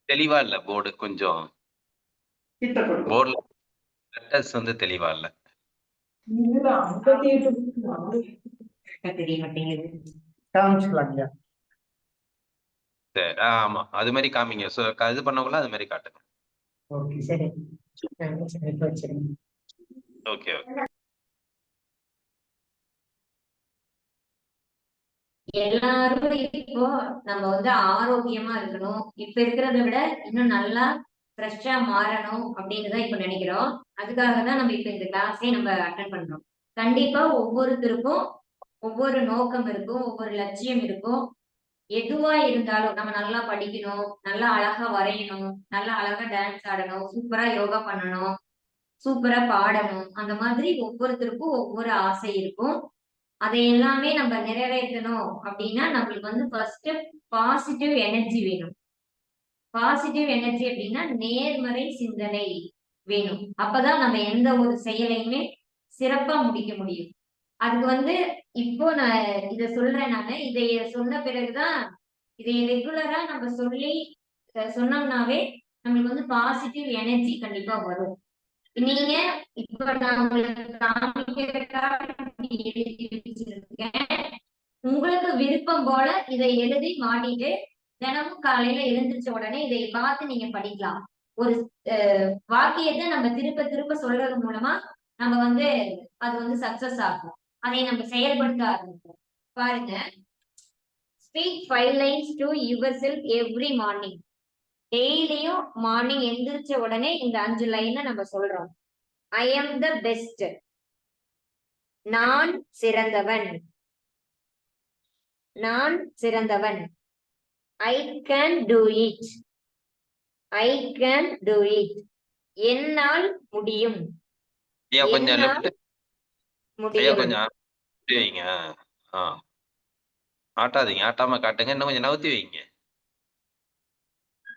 தெளிவா இல்ல போர்டு, கொஞ்சம் போர்டுல லெட்டர்ஸ் வந்து தெளிவா இல்ல. தெரிய மாட்டேங்குது. ஆமா, அது மாதிரி காமிங்க. இது பண்ணவங்கள அது மாதிரி காட்டுங்க. சரி, ஓகே. எல்லாரும் இப்போ நம்ம வந்து ஆரோக்கியமா இருக்கணும், இப்ப இருக்கிறத விட இன்னும் நல்லா ஃப்ரெஷ்ஷா மாறணும் அப்படின்னு இப்ப நினைக்கிறோம். அதுக்காக தான் நம்ம இப்ப இந்த கிளாஸே நம்ம அட்டென்ட் பண்றோம். கண்டிப்பா ஒவ்வொருத்தருக்கும் ஒவ்வொரு நோக்கம் இருக்கும், ஒவ்வொரு லட்சியம் இருக்கும். எதுவா இருந்தாலும் நம்ம நல்லா படிக்கணும், நல்லா அழகா வரையணும், நல்லா அழகா டான்ஸ் ஆடணும், சூப்பரா யோகா பண்ணணும், சூப்பரா பாடணும். அந்த மாதிரி ஒவ்வொருத்தருக்கும் ஒவ்வொரு ஆசை இருக்கும். அதை எல்லாமே நம்ம நிறைவேற்றணும் அப்படின்னா நம்மளுக்கு வந்து ஃபர்ஸ்ட் பாசிட்டிவ் எனர்ஜி வேணும். பாசிட்டிவ் எனர்ஜி அப்படின்னா நேர்மறை சிந்தனை வேணும். அப்பதான் நம்ம எந்த ஒரு செயலையுமே சிறப்பா முடிக்க முடியும். அதுக்கு வந்து இப்போ நான் இத சொல்றேன். நானு இதை சொன்ன பிறகுதான் இதை ரெகுலரா நம்ம சொல்லி சொன்னோம்னாவே நம்மளுக்கு வந்து பாசிட்டிவ் எனர்ஜி கண்டிப்பா வரும். நீங்க இப்ப நான் உங்களுக்கு எழுதி வச்சிருக்கேன். உங்களுக்கு விருப்பம் போல இதை எழுதி மாட்டிட்டு தினமும் காலையில எழுந்திரிச்ச உடனே இதை பார்த்து நீங்க படிக்கலாம். ஒரு வாக்கியத்தை நம்ம திருப்ப திருப்ப சொல்றது மூலமா நம்ம வந்து அது வந்து சக்சஸ் ஆகும். அதை நம்ம செயல்படுத்த ஆரம்பிப்போம். பாருங்க, speak 5 lines to yourself every morning. டெய்லியும் மார்னிங் எந்திரிச்ச உடனே இந்த 5 லைனை நம்ம சொல்றோம். I am the best. நான் சிறந்தவன். நான் சிறந்தவன். I can do it. I can do it. என்னால் முடியும். கொஞ்சம் வைங்க. ஆட்டாதீங்க, ஆட்டாம காட்டுங்க. இன்னும் கொஞ்சம் நவுத்தி வைங்க.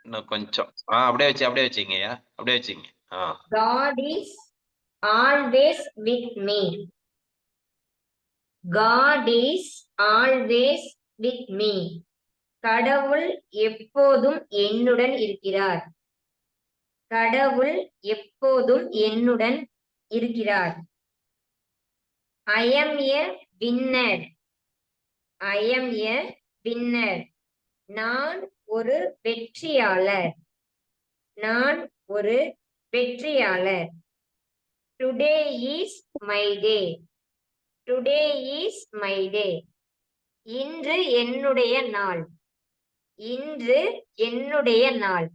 இன்னும் கொஞ்சம் அப்படியே வச்சுங்க. அப்படியே வச்சுங்க. God is always with me. God is always with me. கடவுள் எப்போதும் என்னுடன் இருக்கிறார். கடவுள் எப்போதும் என்னுடன் இருக்கிறார். I am a winner. I am a winner. நான் ஒரு வெற்றியாளர். நான் ஒரு வெற்றியாளர். Today is my day. Today is my day. இன்று என்னுடைய நாள். இன்று என்னுடைய நாள்.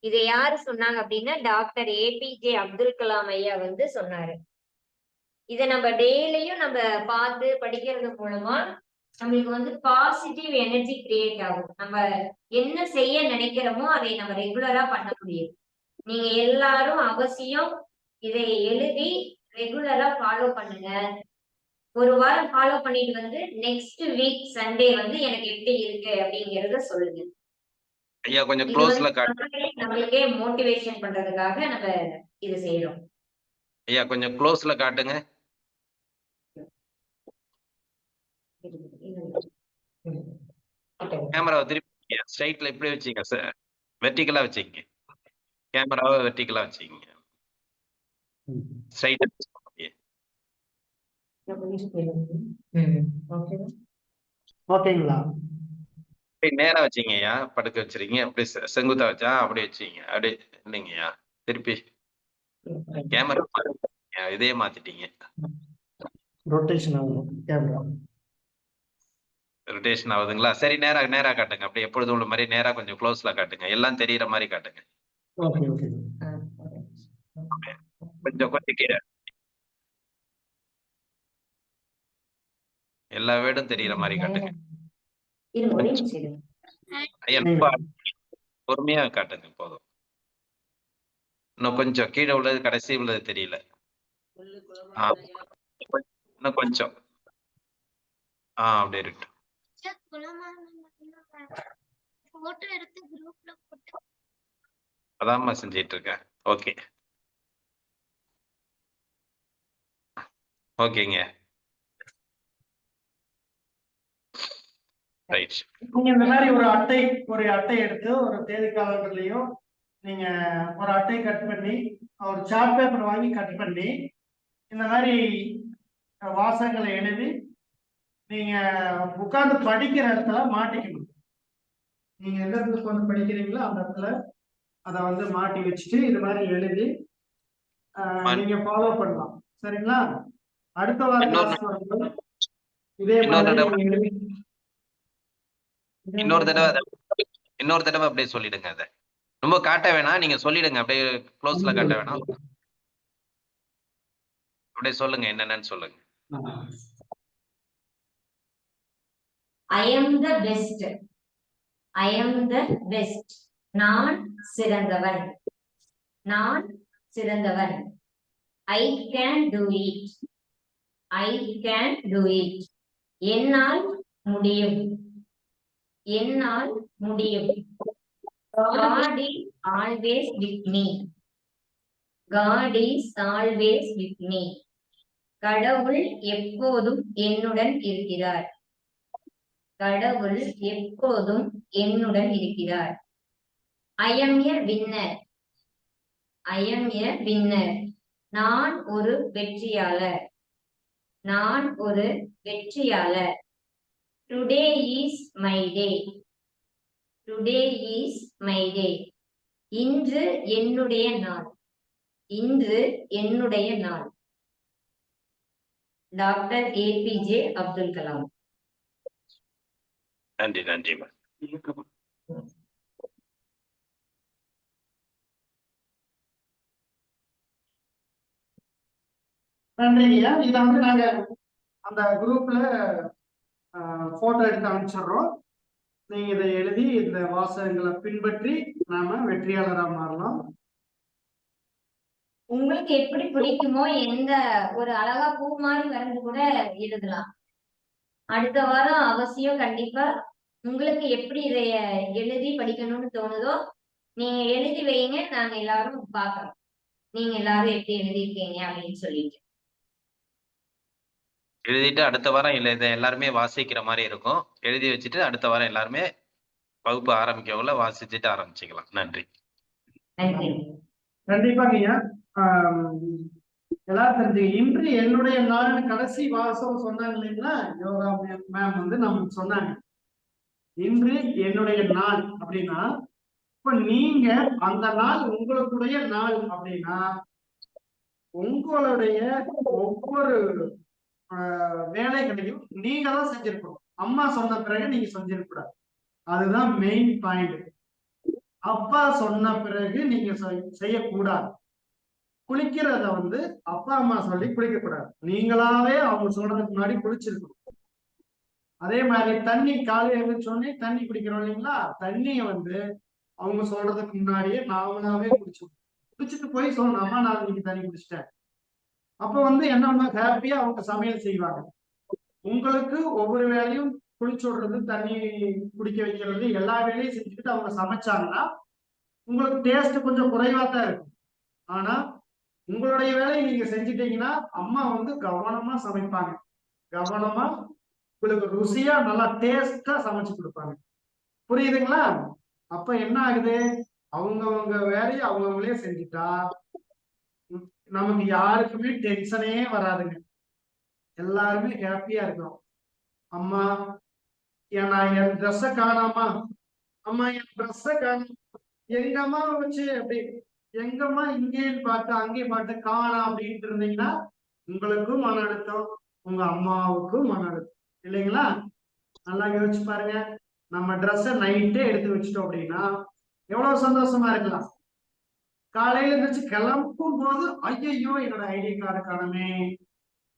இதை யாரு சொன்னாங்க அப்படின்னா டாக்டர் ஏபிஜே அப்துல் கலாம் ஐயா வந்து சொன்னாரு. இதை நம்ம டெய்லியும் நம்ம பார்த்து படிக்கிறது மூலமா நம்மளுக்கு வந்து பாசிட்டிவ் எனர்ஜி கிரியேட் ஆகும். நம்ம என்ன செய்ய நினைக்கிறோமோ அதை நம்ம ரெகுலரா பண்ண முடியும். நீங்க எல்லாரும் அவசியம் இதை எழுதி ரெகுலரா ஃபாலோ பண்ணுங்க. ஒரு வாரம் ஃபாலோ பண்ணிட்டு வந்து நெக்ஸ்ட் வீக் சண்டே வந்து எனக்கு எப்படி இருக்கு அப்படிங்கறத சொல்லுங்க. ஐயா கொஞ்சம் இது க்ளோஸ்ல வந்து நம்மளுக்கே மோட்டிவேஷன் பண்றதுக்காக நம்ம இது செய்யறோம். ஐயா கொஞ்சம் க்ளோஸ்ல காட்டுங்க. கேமராவை திருப்பி ஸ்ட்ரைட்ல இப்படி வச்சுங்க சார், வெர்டிகலா வச்சுங்க. கேமராவை வெர்டிகலா வச்சுங்க. ஸ்ட்ரைட்டா ஓகேங்களா? நேரா வச்சீங்கய்யா, படுக்க வச்சிருக்கீங்க. அப்படி செங்குத்தா வச்சா அப்படி வச்சீங்க. அப்படி இல்லைங்கய்யா, திருப்பி கேமரா இதே மாத்திட்டீங்க. ரொட்டேஷன் ஆகும் கேமரா. ரொட்டேஷன் ஆகுதுங்களா? சரி, நேரா நேரா காட்டுங்க. அப்படி எப்பொழுதும் உள்ள மாதிரி நேரா கொஞ்சம் க்ளோஸ்ல காட்டுங்க. எல்லாம் தெரியுற மாதிரி காட்டுங்க. Okay okay. கொஞ்சம் கொஞ்சம் கீழே எல்லா வேடும் தெரியுற மாதிரி காட்டுங்க. ஐயா பொறுமையா காட்டுங்க போதும். இன்னும் கொஞ்சம் கீழே உள்ளது கடைசி உள்ளது தெரியல. இன்னும் கொஞ்சம் அப்படி இருக்கு. அதான்மா செஞ்சிட்டு இருக்கேன். ஓகே ஓகேங்க ரைட். நீங்க இந்த மாதிரி ஒரு அட்டை எடுத்து ஒரு தேதி காலங்கள்லயும் நீங்க ஒரு அட்டை கட் பண்ணி ஒரு சார்ட் பேப்பர் வாங்கி கட் பண்ணி இந்த மாதிரி வாசகங்களை எழுதி நீங்க உட்கார்ந்து படிக்கிற இடத்துல மாட்டிக்கணும். நீங்க எந்த இடத்துல உட்கார்ந்து படிக்கிறீங்களோ அந்த இடத்துல அதை வந்து மாட்டி வச்சுட்டு இது மாதிரி எழுதி நீங்க ஃபாலோ பண்ணலாம். சரிங்களா? அடுத்த வாரம் கிளாஸ் வரும்போது இதே மாதிரி இன்னொரு தடவை அப்படியே சொல்லிடுங்க. அதை ரொம்ப காட்ட வேணாம், நீங்க சொல்லிடுங்க. அப்படியே க்ளோஸ்ல காட்ட வேணாம், அப்படியே சொல்லுங்க. என்னன்னு சொல்லுங்க. I am the best. I am the best. நான் சிறந்தவன். நான் சிறந்தவன். I can do it. I can do it. என்னால் முடியும். என்னால் முடியும். God is always with me. God is always with me. கடவுள் எப்போதும் என்னுடன் இருக்கிறார். கடவுள் எப்போதும் என்னுடன் இருக்கிறார். I am a winner. I am a winner. நான் ஒரு வெற்றியாளர். நான் ஒரு வெற்றியாளர். Today is my day. Today is my day. இன்று என்னுடைய நாள். இன்று என்னுடைய நாள். Doctor APJ Abdul Kalam. நன்றி நன்றி. நன்றிங்கய்யா. இதை வந்து நாங்க அந்த குரூப்ல போட்டோ எடுத்து அனுப்பிச்சிடுறோம். நீங்க இதை எழுதி இந்த வாசகங்களை பின்பற்றி நாம வெற்றியாளரா மாறலாம். உங்களுக்கு எப்படி பிடிக்குமோ எந்த ஒரு அழகா பூ மாதிரி வரைஞ்சு கூட எழுதலாம். அடுத்த வாரம் அவசியம் கண்டிப்பா உங்களுக்கு எப்படி இதை எழுதி படிக்கணும்னு தோணுதோ நீங்க எழுதி வைங்க. நாங்க எல்லாரும் பாக்குறோம் நீங்க எல்லாரும் எப்படி எழுதிருக்கீங்க அப்படின்னு சொல்லிட்டு. எழுதிட்டு அடுத்த வாரம் இதை எல்லாருமே வாசிக்கிற மாதிரி இருக்கும். எழுதி வச்சுட்டு அடுத்த வாரம் எல்லாருமே வகுப்பு ஆரம்பிக்கவங்கள வாசிச்சுட்டு ஆரம்பிச்சுக்கலாம். நன்றி. நன்றி. கண்டிப்பாங்க ஐயா. எல்லாரும் தெரிஞ்சு இன்று என்னுடைய நாள் கடைசி வாசம் சொன்னாங்க இல்லைங்களா? யோகா மேம் வந்து நமக்கு சொன்னாங்க இன்று என்னுடைய நாள் அப்படின்னா, இப்ப நீங்க அந்த நாள் உங்களுடைய நாள் அப்படின்னா உங்களுடைய ஒவ்வொரு வேலைகளையும் நீங்க தான் செஞ்சிருக்கணும். அம்மா சொன்ன பிறகு நீங்க செஞ்சிருக்க கூடாது. அதுதான் மெயின் பாயிண்ட். அப்பா சொன்ன பிறகு நீங்க செய்யக்கூடாது. குளிக்கிறத வந்து அப்பா அம்மா சொல்லி குளிக்க கூடாது. நீங்களாவே அவங்க சொல்றதுக்கு முன்னாடி குளிச்சிருக்கணும். அதே மாதிரி தண்ணி காலையில எழுந்திரிச்சோடனே தண்ணி குடிக்கிறோம் இல்லைங்களா, தண்ணிய வந்து அவங்க சொல்றதுக்கு முன்னாடியே நாமளாவே குடிச்சிட்டு போய் சொல்லணும், அம்மா நான் இன்னைக்கு தண்ணி குடிச்சிட்டேன். அப்ப வந்து என்ன ஹாப்பியா அவங்க சமையல் செய்வாங்க. உங்களுக்கு ஒவ்வொரு வேலையும் குளிச்சு விடுறது, தண்ணி குடிக்க வைக்கிறது, எல்லா வேலையும் செஞ்சுட்டு அவங்க சமைச்சாங்கன்னா உங்களுக்கு டேஸ்ட் கொஞ்சம் குறைவா தான் இருக்கும். ஆனா உங்களுடைய வேலையை நீங்க செஞ்சுட்டீங்கன்னா அம்மா வந்து கவனமா சமைப்பாங்க. கவனமா உங்களுக்கு ருசியா நல்லா டேஸ்டா சமைச்சு கொடுப்பாங்க. புரியுதுங்களா? அப்ப என்ன ஆகுது, அவங்கவங்க வேலையை அவங்கவுங்களே செஞ்சுட்டா நமக்கு யாருக்குமே டென்ஷனே வராதுங்க. எல்லாருமே ஹாப்பியா இருக்கிறோம். அம்மா நான் என் ட்ரெஸ்ஸை காணாமா, அம்மா என் ட்ரெஸ்ஸை காணாம, எங்க அம்மா வச்சு அப்படி எங்கம்மா இங்கேயும் பார்த்து அங்கேயும் பார்த்து காணா அப்படின்ட்டு இருந்தீங்கன்னா உங்களுக்கும் மன அழுத்தம், உங்க அம்மாவுக்கும் மன அழுத்தம் இல்லைங்களா? நல்லா யோசிச்சு பாருங்க. நம்ம ட்ரெஸ்ஸை நைட்டே எடுத்து வச்சுட்டோம் அப்படின்னா எவ்வளவு சந்தோஷமா இருக்கலாம். காலையில இருந்துச்சு கிளம்பும் போது ஐயோ என்னோட ஐடி கார்டு காணுமே,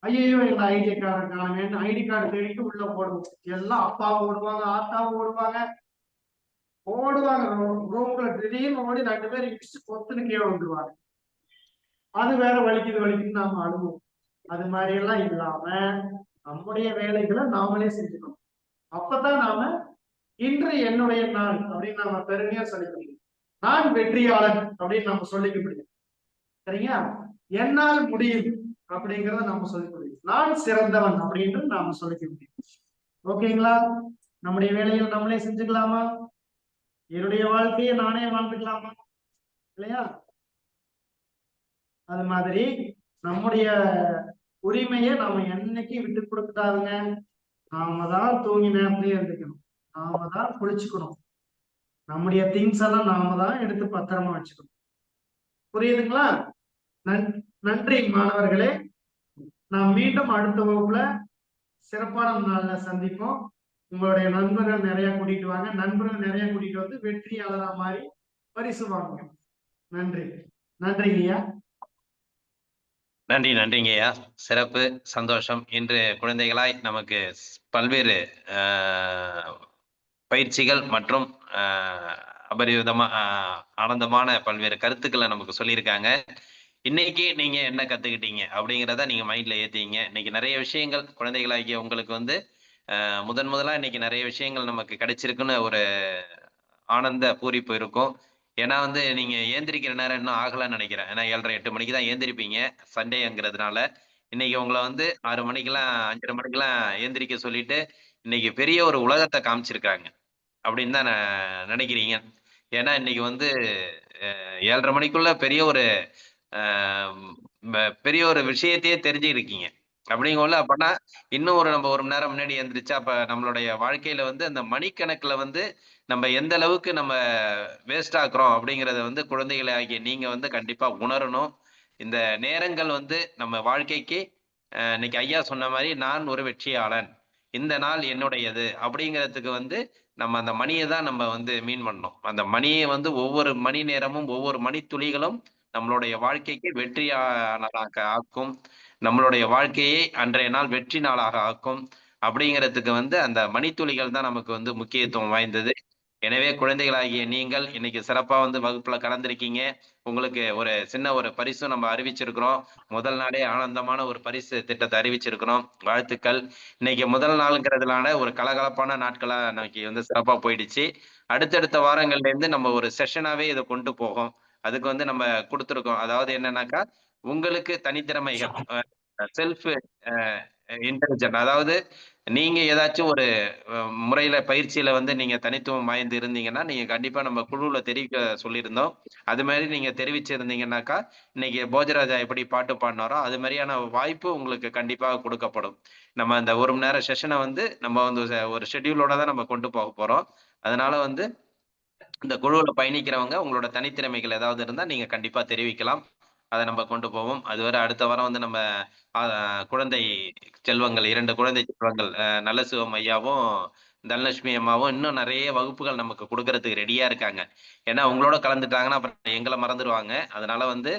ஐயோ என்னோட ஐடி கார்டு காணுமேன்னு ஐடி கார்டு தேடிட்டு உள்ள போடுவோம். எல்லாம் அப்பாவும் ஓடுவாங்க, ஆத்தாவும் ஓடுவாங்க, ரூம்ல திடீர்னு ஓடி 2 பேர் இடிச்சு கொத்துன்னு கீழே வந்துருவாங்க. அது வேற வலிக்குது நாம அழுவோம். அது மாதிரி எல்லாம் இல்லாம நம்முடைய வேலைகளை நாமளே செஞ்சுக்கணும். அப்பதான் நாம இன்று என்னுடைய நாள் அப்படின்னு நாம பெருமையா சொல்லிக்க முடியும். நான் வெற்றியாளன் அப்படின்னு நம்ம சொல்லிக்க முடியும். சரிங்களா? என்னால் முடியும் அப்படிங்கிறத நாம சொல்லிக்க முடியும். நான் சிறந்தவன் அப்படின்னு நாம சொல்லிக்க முடியும். ஓகேங்களா? நம்முடைய வேலைகளை நம்மளே செஞ்சுக்கலாமா? என்னுடைய வாழ்க்கையை நானே வாழ்ந்துக்கலாமா? இல்லையா? அது மாதிரி நம்முடைய உரிமையை நாம என்னைக்கு விட்டு கொடுக்காதுங்க. நாம தான் தூங்கி நேரத்திலேயே இருந்துக்கணும், நாம தான் குளிச்சுக்கணும், நம்முடைய திங்ஸ் எல்லாம் நாம தான் எடுத்து பத்திரமா வச்சுக்கணும். புரியுதுங்களா? நன்றி மாணவர்களே. நாம் மீண்டும் அடுத்த வகுப்புல சிறப்பான நாள்ல சந்திப்போம். உங்களுடைய நண்பர்கள் நிறைய கூட்டிட்டு வாங்க. நண்பர்கள் நிறைய கூட்டிட்டு வந்து வெற்றியாளரா மாதிரி பரிசு வாங்க. நன்றி. நன்றிங்கய்யா. நன்றிங்கய்யா. சிறப்பு, சந்தோஷம். இன்று குழந்தைகளாய் நமக்கு பல்வேறு பயிற்சிகள் மற்றும் அபரிவிதமா ஆனந்தமான பல்வேறு கருத்துக்களை நமக்கு சொல்லியிருக்காங்க. இன்னைக்கு நீங்க என்ன கத்துக்கிட்டீங்க அப்படிங்கிறத நீங்க மைண்ட்ல ஏத்தீங்க. இன்னைக்கு நிறைய விஷயங்கள் குழந்தைகளாகிய உங்களுக்கு வந்து முதலா இன்னைக்கு நிறைய விஷயங்கள் நமக்கு கிடைச்சிருக்குன்னு ஒரு ஆனந்த பூரிப்பு இருக்கும். ஏன்னா வந்து நீங்க ஏந்திரிக்கிற நேரம் இன்னும் ஆகலன்னு நினைக்கிறேன். ஏன்னா 7:30 8 மணிக்கு தான் ஏந்திரிப்பீங்க சண்டேங்கிறதுனால. இன்னைக்கு உங்களை வந்து 6 மணிக்கெல்லாம் 5:30 மணிக்கெல்லாம் ஏந்திரிக்க சொல்லிட்டு இன்னைக்கு பெரிய ஒரு உலகத்தை காமிச்சிருக்காங்க அப்படின்னு தான் நினைக்கிறீங்க. ஏன்னா இன்னைக்கு வந்து 7:30 மணிக்குள்ள பெரிய ஒரு விஷயத்தையே தெரிஞ்சுக்கிருக்கீங்க. அப்படிங்கல அப்படின்னா இன்னும் நம்ம 1 மணி நேரம் முன்னாடி எந்திரிச்சா அப்ப நம்மளுடைய வாழ்க்கையில வந்து அந்த மணிக்கணக்குல வந்து நம்ம எந்த அளவுக்கு நம்ம வேஸ்ட் ஆக்குறோம் அப்படிங்கறத வந்து குழந்தைகளை ஆகிய நீங்க வந்து கண்டிப்பா உணரணும். இந்த நேரங்கள் வந்து நம்ம வாழ்க்கைக்கு இன்னைக்கு ஐயா சொன்ன மாதிரி நான் ஒரு வெற்றியாளன், இந்த நாள் என்னுடையது அப்படிங்கிறதுக்கு வந்து நம்ம அந்த மணியை தான் நம்ம வந்து மீன் பண்ணணும். அந்த மணியை வந்து ஒவ்வொரு மணி நேரமும் ஒவ்வொரு மணித்துளிகளும் நம்மளுடைய வாழ்க்கைக்கு வெற்றியாளராக ஆக்கும், நம்மளுடைய வாழ்க்கையை அன்றைய நாள் வெற்றி நாளாக ஆக்கும். அப்படிங்கிறதுக்கு வந்து அந்த மணித்துளிகள் தான் நமக்கு வந்து முக்கியத்துவம் வாய்ந்தது. எனவே குழந்தைகளாகிய நீங்கள் இன்னைக்கு சிறப்பா வந்து வகுப்புல கலந்திருக்கீங்க. உங்களுக்கு ஒரு சின்ன ஒரு பரிசும் நம்ம அறிவிச்சிருக்கிறோம். முதல் நாளே ஆனந்தமான ஒரு பரிசு திட்டத்தை அறிவிச்சிருக்கிறோம். வாழ்த்துக்கள். இன்னைக்கு முதல் நாளுங்கிறதுனால ஒரு கலகலப்பான நாட்களா இன்னைக்கு வந்து சிறப்பா போயிடுச்சு. அடுத்தடுத்த வாரங்கள்ல இருந்து நம்ம ஒரு செஷனாவே இதை கொண்டு போகும். அதுக்கு வந்து நம்ம கொடுத்துருக்கோம். அதாவது என்னன்னாக்கா உங்களுக்கு தனித்திறமைகள், செல்ஃப் இன்டெலிஜென்ட், அதாவது நீங்க ஏதாச்சும் ஒரு முறையில பயிற்சியில வந்து நீங்க தனித்துவம் வாய்ந்து இருந்தீங்கன்னா நீங்க கண்டிப்பா நம்ம குழுவுல தெரிவிக்க சொல்லியிருந்தோம். அது மாதிரி நீங்க தெரிவிச்சிருந்தீங்கன்னாக்கா இன்னைக்கு போஜராஜா எப்படி பாட்டு பாடினாரோ அது மாதிரியான வாய்ப்பு உங்களுக்கு கண்டிப்பாக கொடுக்கப்படும். நம்ம அந்த 1 மணி நேர செஷனை வந்து நம்ம வந்து ஒரு ஷெட்யூலோட தான் நம்ம கொண்டு போக போறோம். அதனால வந்து இந்த குழுவுல பயணிக்கிறவங்க உங்களோட தனித்திறமைகள் ஏதாவது இருந்தா நீங்க கண்டிப்பா தெரிவிக்கலாம். அதை நம்ம கொண்டு போவோம். அதுவரை அடுத்த வாரம் வந்து நம்ம குழந்தை செல்வங்கள் 2 குழந்தை செல்வங்கள் நல்ல சிவம் ஐயாவும் தனலட்சுமி அம்மாவும் இன்னும் நிறைய வகுப்புகள் நமக்கு கொடுக்கறதுக்கு ரெடியா இருக்காங்க. ஏன்னா உங்களோட கலந்துட்டாங்கன்னா அப்புறம் எங்களை மறந்துடுவாங்க. அதனால வந்து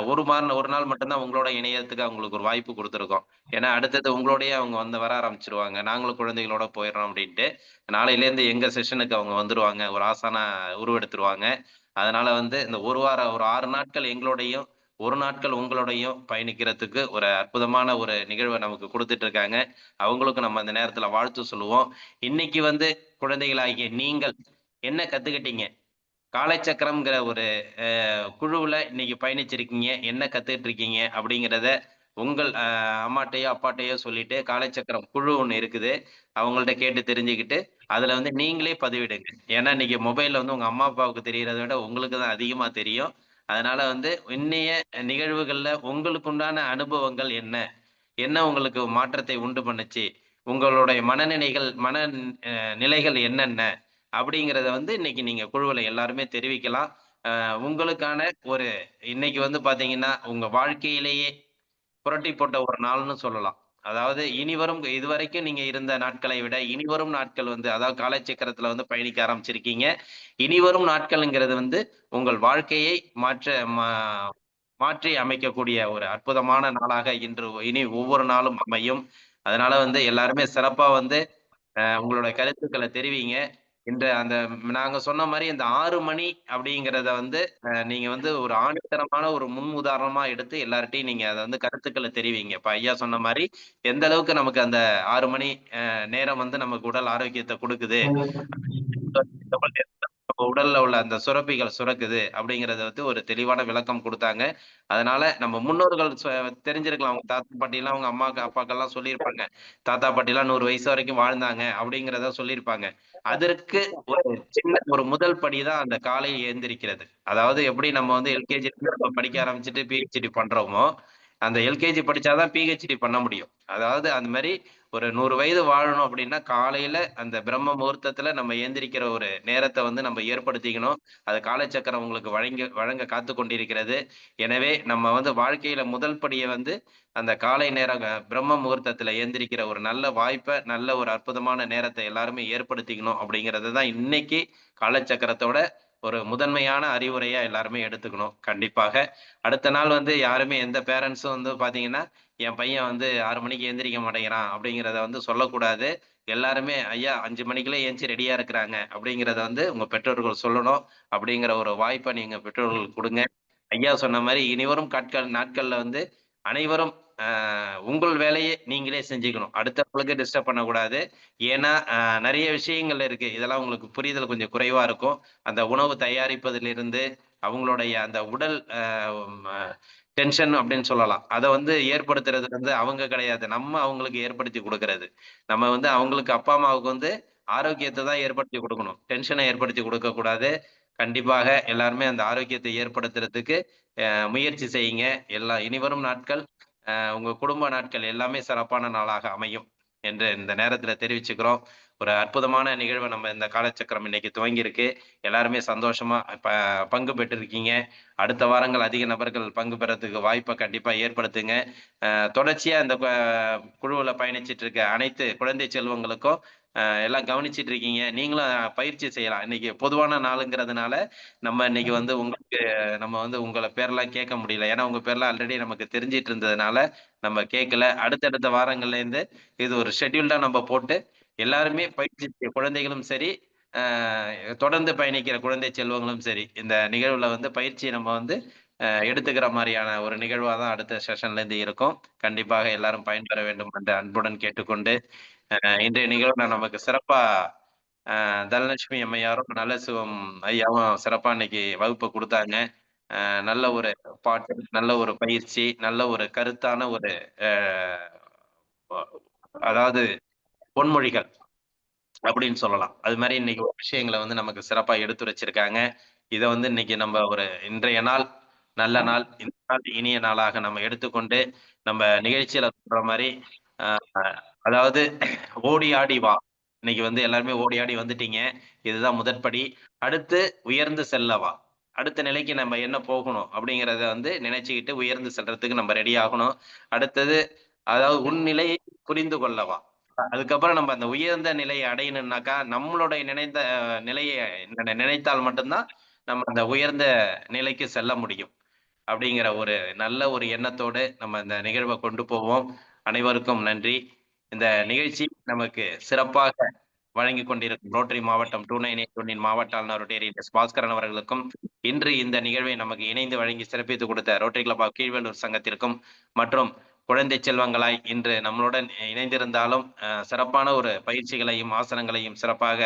ஒரு நாள் மட்டும்தான் உங்களோட இணையத்துக்கு அவங்களுக்கு ஒரு வாய்ப்பு கொடுத்துருக்கோம். ஏன்னா அடுத்தது உங்களோடய அவங்க வந்து வர ஆரம்பிச்சிருவாங்க. நாங்களும் குழந்தைகளோட போயிடுறோம் அப்படின்ட்டு. நாளையிலேருந்து எங்க செஷனுக்கு அவங்க வந்துருவாங்க. ஒரு ஆசானா உருவெடுத்துருவாங்க. அதனால வந்து இந்த ஒரு 6 நாட்கள் எங்களோடையும், ஒரு நாட்கள் உங்களோடையும் பயணிக்கிறதுக்கு ஒரு அற்புதமான ஒரு நிகழ்வை நமக்கு கொடுத்துட்டு இருக்காங்க. அவங்களுக்கும் நம்ம அந்த நேரத்துல வாழ்த்து சொல்லுவோம். இன்னைக்கு வந்து குழந்தைகளாகிய நீங்கள் என்ன கத்துக்கிட்டீங்க? காலச்சக்கரம்ங்கிற ஒரு குழுவுல இன்னைக்கு பயணிச்சிருக்கீங்க. என்ன கத்துக்கிட்டு இருக்கீங்க? அப்படிங்கிறத உங்கள் அம்மாட்டையோ, அப்பாட்டையோ சொல்லிட்டு காலச்சக்கரம் குழு ஒண்ணு இருக்குது. அவங்கள்ட்ட கேட்டு தெரிஞ்சுக்கிட்டு, அதுல வந்து நீங்களே பதிவிடுங்க. ஏன்னா இன்னைக்கு மொபைல்ல வந்து உங்க அம்மா, அப்பாவுக்கு தெரியறத விட உங்களுக்கு தான் அதிகமா தெரியும். அதனால வந்து இன்னைய நிகழ்வுகள்ல உங்களுக்கு உண்டான அனுபவங்கள் என்ன? என்ன உங்களுக்கு மாற்றத்தை உண்டு பண்ணுச்சு? உங்களுடைய மன நிலைகள் என்னென்ன? அப்படிங்கிறத வந்து இன்னைக்கு நீங்க குழுவுல எல்லாருமே தெரிவிக்கலாம். உங்களுக்கான ஒரு இன்னைக்கு வந்து பாத்தீங்கன்னா, உங்க வாழ்க்கையிலேயே புரட்டி போட்ட ஒரு நாள்னு சொல்லலாம். அதாவது இனிவரும் இதுவரைக்கும் நீங்க இருந்த நாட்களை விட இனிவரும் நாட்கள் வந்து அதாவது காலச்சக்கரத்துல வந்து பயணிக்க ஆரம்பிச்சிருக்கீங்க. இனிவரும் நாட்கள்ங்கிறது வந்து உங்கள் வாழ்க்கையை மாற்றி அமைக்கக்கூடிய ஒரு அற்புதமான நாளாக இனி ஒவ்வொரு நாளும் அமையும். அதனால வந்து எல்லாருமே சிறப்பா வந்து உங்களோட கருத்துக்களை தெரிவிங்க. அந்த நாங்க சொன்ன மாரி இந்த 6 மணி அப்படிங்கிறத வந்து நீங்க வந்து ஒரு ஆணித்தரமான ஒரு முன் உதாரணமா எடுத்து எல்லார்ட்டயும் நீங்க அத வந்து கருத்துக்கள தெரிவிங்க. இப்ப ஐயா சொன்ன மாரி எந்த அளவுக்கு நமக்கு அந்த 6 மணி நேரம் வந்து நமக்கு உடல் ஆரோக்கியத்த குடுக்குது. நம்ம உடல்ல உள்ள அந்த சுரப்பிகள் சுரக்குது அப்படிங்கிறத வந்து ஒரு தெளிவான விளக்கம் குடுத்தாங்க. அதனால நம்ம முன்னோர்கள் தெரிஞ்சிருக்கலாம். அவங்க தாத்தா பாட்டிலாம் அவங்க அம்மாக்கு, அப்பாக்கெல்லாம் சொல்லியிருப்பாங்க. தாத்தா பாட்டிலாம் 100 வயசு வரைக்கும் வாழ்ந்தாங்க அப்படிங்கிறத சொல்லியிருப்பாங்க. அதற்கு ஒரு சின்ன ஒரு முதல் படி தான் அந்த காலை எழுந்திரிக்கிறது. அதாவது எப்படி நம்ம வந்து எல்கேஜி நம்ம படிக்க ஆரம்பிச்சுட்டு பிஹெச்டி பண்றோமோ, அந்த எல்கேஜி படிச்சாதான் பிஹெச்டி பண்ண முடியும். அதாவது அந்த மாரி ஒரு 100 வயது வாழணும் அப்படின்னா, காலையில அந்த பிரம்ம முகூர்த்தத்துல நம்ம எந்திரிக்கிற ஒரு நேரத்த வந்து நம்ம ஏற்படுத்திக்கணும். அது காலச்சக்கரம் உங்களுக்கு வழங்க காத்துக் கொண்டிருக்கிறது. எனவே நம்ம வந்து வாழ்க்கையில முதல் படிய வந்து அந்த காலை நேரம் பிரம்ம முகூர்த்தத்துல எந்திரிக்கிற ஒரு நல்ல வாய்ப்ப, நல்ல ஒரு அற்புதமான நேரத்த எல்லாருமே ஏற்படுத்திக்கணும் அப்படிங்கிறது தான் இன்னைக்கு காலச்சக்கரத்தோட ஒரு முதன்மையான அறிவுரையா எல்லாருமே எடுத்துக்கணும். கண்டிப்பாக. அடுத்த நாள் வந்து யாருமே எந்த பேரண்ட்ஸும் வந்து பாத்தீங்கன்னா, என் பையன் வந்து 6 மணிக்கு எந்திரிக்க மாட்டேங்கிறான் அப்படிங்கிறத வந்து சொல்லக்கூடாது. எல்லாருமே ஐயா 5 மணிக்கெல்லாம் எந்திச்சு ரெடியா இருக்கிறாங்க அப்படிங்கிறத வந்து உங்க பெற்றோர்கள் சொல்லணும். அப்படிங்கிற ஒரு வாய்ப்ப நீங்க பெற்றோர்களுக்கு குடுங்க. ஐயா சொன்ன மாரி இனிவரும் நாட்கள்ல வந்து அனைவரும் உங்கள் வேலையை நீங்களே செஞ்சுக்கணும். அடுத்தவங்களுக்கு டிஸ்டர்ப் பண்ணக்கூடாது. ஏன்னா நெறைய விஷயங்கள் இருக்கு. இதெல்லாம் உங்களுக்கு புரிதல் கொஞ்சம் குறைவா இருக்கும். அந்த உணவு தயாரிப்பதிலிருந்து அவங்களுடைய அந்த உடல் டென்ஷன் அப்படின்னு சொல்லலாம். அத வந்து ஏற்படுத்துறது வந்து அவங்க கிடையாது. நம்ம அவங்களுக்கு ஏற்படுத்தி குடுக்குறது. நம்ம வந்து அவங்களுக்கு அப்பா, அம்மாவுக்கு வந்து ஆரோக்கியத்த தான் ஏற்படுத்தி குடுக்கணும். டென்ஷன ஏற்படுத்தி குடுக்கக் கூடாது. கண்டிப்பாக எல்லாருமே அந்த ஆரோக்கியத்தை ஏற்படுத்துறதுக்கு முயற்சி செய்யுங்க. இனிவரும் நாட்கள் உங்க குடும்ப நாட்கள் எல்லாமே சிறப்பான நாளாக அமையும் என்று இந்த நேரத்துல தெரிவிச்சுக்கிறோம். ஒரு அற்புதமான நிகழ்வை நம்ம இந்த காலச்சக்கரம் இன்னைக்கு துவங்கியிருக்கு. எல்லாருமே சந்தோஷமா பங்கு பெற்றிருக்கீங்க. அடுத்த வாரங்கள் அதிக நபர்கள் பங்கு பெறதுக்கு வாய்ப்பை கண்டிப்பா ஏற்படுத்துங்க. தொடர்ச்சியா இந்த குழுவுல பயணிச்சிட்டு இருக்க அனைத்து குழந்தை செல்வங்களுக்கும் எல்லாம் கவனிச்சிட்டு இருக்கீங்க. நீங்களும் பயிற்சி செய்யலாம். இன்னைக்கு பொதுவான நாளுங்கிறதுனால நம்ம இன்னைக்கு வந்து நம்ம வந்து உங்கள பேர்லாம் கேட்க முடியல. ஏன்னா உங்க பேர்லாம் ஆல்ரெடி நமக்கு தெரிஞ்சிட்டு இருந்ததுனால நம்ம கேட்கல. அடுத்தடுத்த வாரங்கள்ல இருந்து இது ஒரு ஷெட்யூல்டா நம்ம போட்டு எல்லாருமே பயிற்சி குழந்தைகளும் சரி, தொடர்ந்து பயணிக்கிற குழந்தை செல்வங்களும் சரி, இந்த நிகழ்வுல வந்து பயிற்சியை நம்ம வந்து எடுத்துக்கிற மாரியான ஒரு நிகழ்வா தான் அடுத்த செஷன்ல இருந்து இருக்கும். கண்டிப்பாக எல்லாரும் பயன்பெற வேண்டும் என்று அன்புடன் கேட்டுக்கொண்டு, இன்றைய நிகழ்வுல நமக்கு சிறப்பா தனலட்சுமி அம்மையாரும், நல்லசிவம் ஐயாவும் சிறப்பா இன்னைக்கு வகுப்பு குடுத்தாங்க. நல்ல ஒரு பாட்டு, நல்ல ஒரு பயிற்சி, நல்ல ஒரு கருத்தான ஒரு அதாவது பொன்மொழிகள் அப்படின்னு சொல்லலாம். அது மாரி இன்னைக்கு ஒரு விஷயங்கள வந்து நமக்கு சிறப்பா எடுத்துரைச்சிருக்காங்க. இத வந்து இன்னைக்கு நம்ம ஒரு இன்றைய நாள் நல்ல நாள், இந்த நாள் இனிய நாளாக நம்ம எடுத்துக்கொண்டு, நம்ம நிகழ்ச்சியில சொல்ற மாரி அ அதாவது ஓடி ஆடி வா. இன்னைக்கு வந்து எல்லாருமே ஓடி ஆடி வந்துட்டீங்க. இதுதான் முதற்படி. அடுத்து உயர்ந்து செல்ல வா. அடுத்த நிலைக்கு நம்ம என்ன போகணும் அப்படிங்கிறத வந்து நினைச்சுக்கிட்டு உயர்ந்து செல்றதுக்கு நம்ம ரெடி ஆகணும். அடுத்தது அதாவது உன் நிலையை புரிந்து கொள்ள வா. அதுக்கப்புறம் நம்ம அந்த உயர்ந்த நிலையை அடையணும்னாக்கா நம்மளுடைய நிலையை நினைத்தால் மட்டும்தான் நம்ம அந்த உயர்ந்த நிலைக்கு செல்ல முடியும். அப்படிங்கிற ஒரு நல்ல ஒரு எண்ணத்தோடு நம்ம இந்த நிகழ்வை கொண்டு போவோம். அனைவருக்கும் நன்றி. இந்த நிகழ்ச்சி நமக்கு சிறப்பாக வழங்கி கொண்டிருக்கும் ரோட்டரி மாவட்டம் 2981 மாவட்ட ஆளுநர் ரோட்டரி பாஸ்கரன் அவர்களுக்கும், இன்று இந்த நிகழ்வை நமக்கு இணைந்து வழங்கி சிறப்பித்துக் கொடுத்த ரோட்டரி கிளப் ஆஃப் கீழ்வேலூர் சங்கத்திற்கும், மற்றும் குழந்தை செல்வங்களாய் இன்று நம்மளுடன் இணைந்திருந்தாலும் சிறப்பான ஒரு பயிற்சிகளையும் ஆசனங்களையும் சிறப்பாக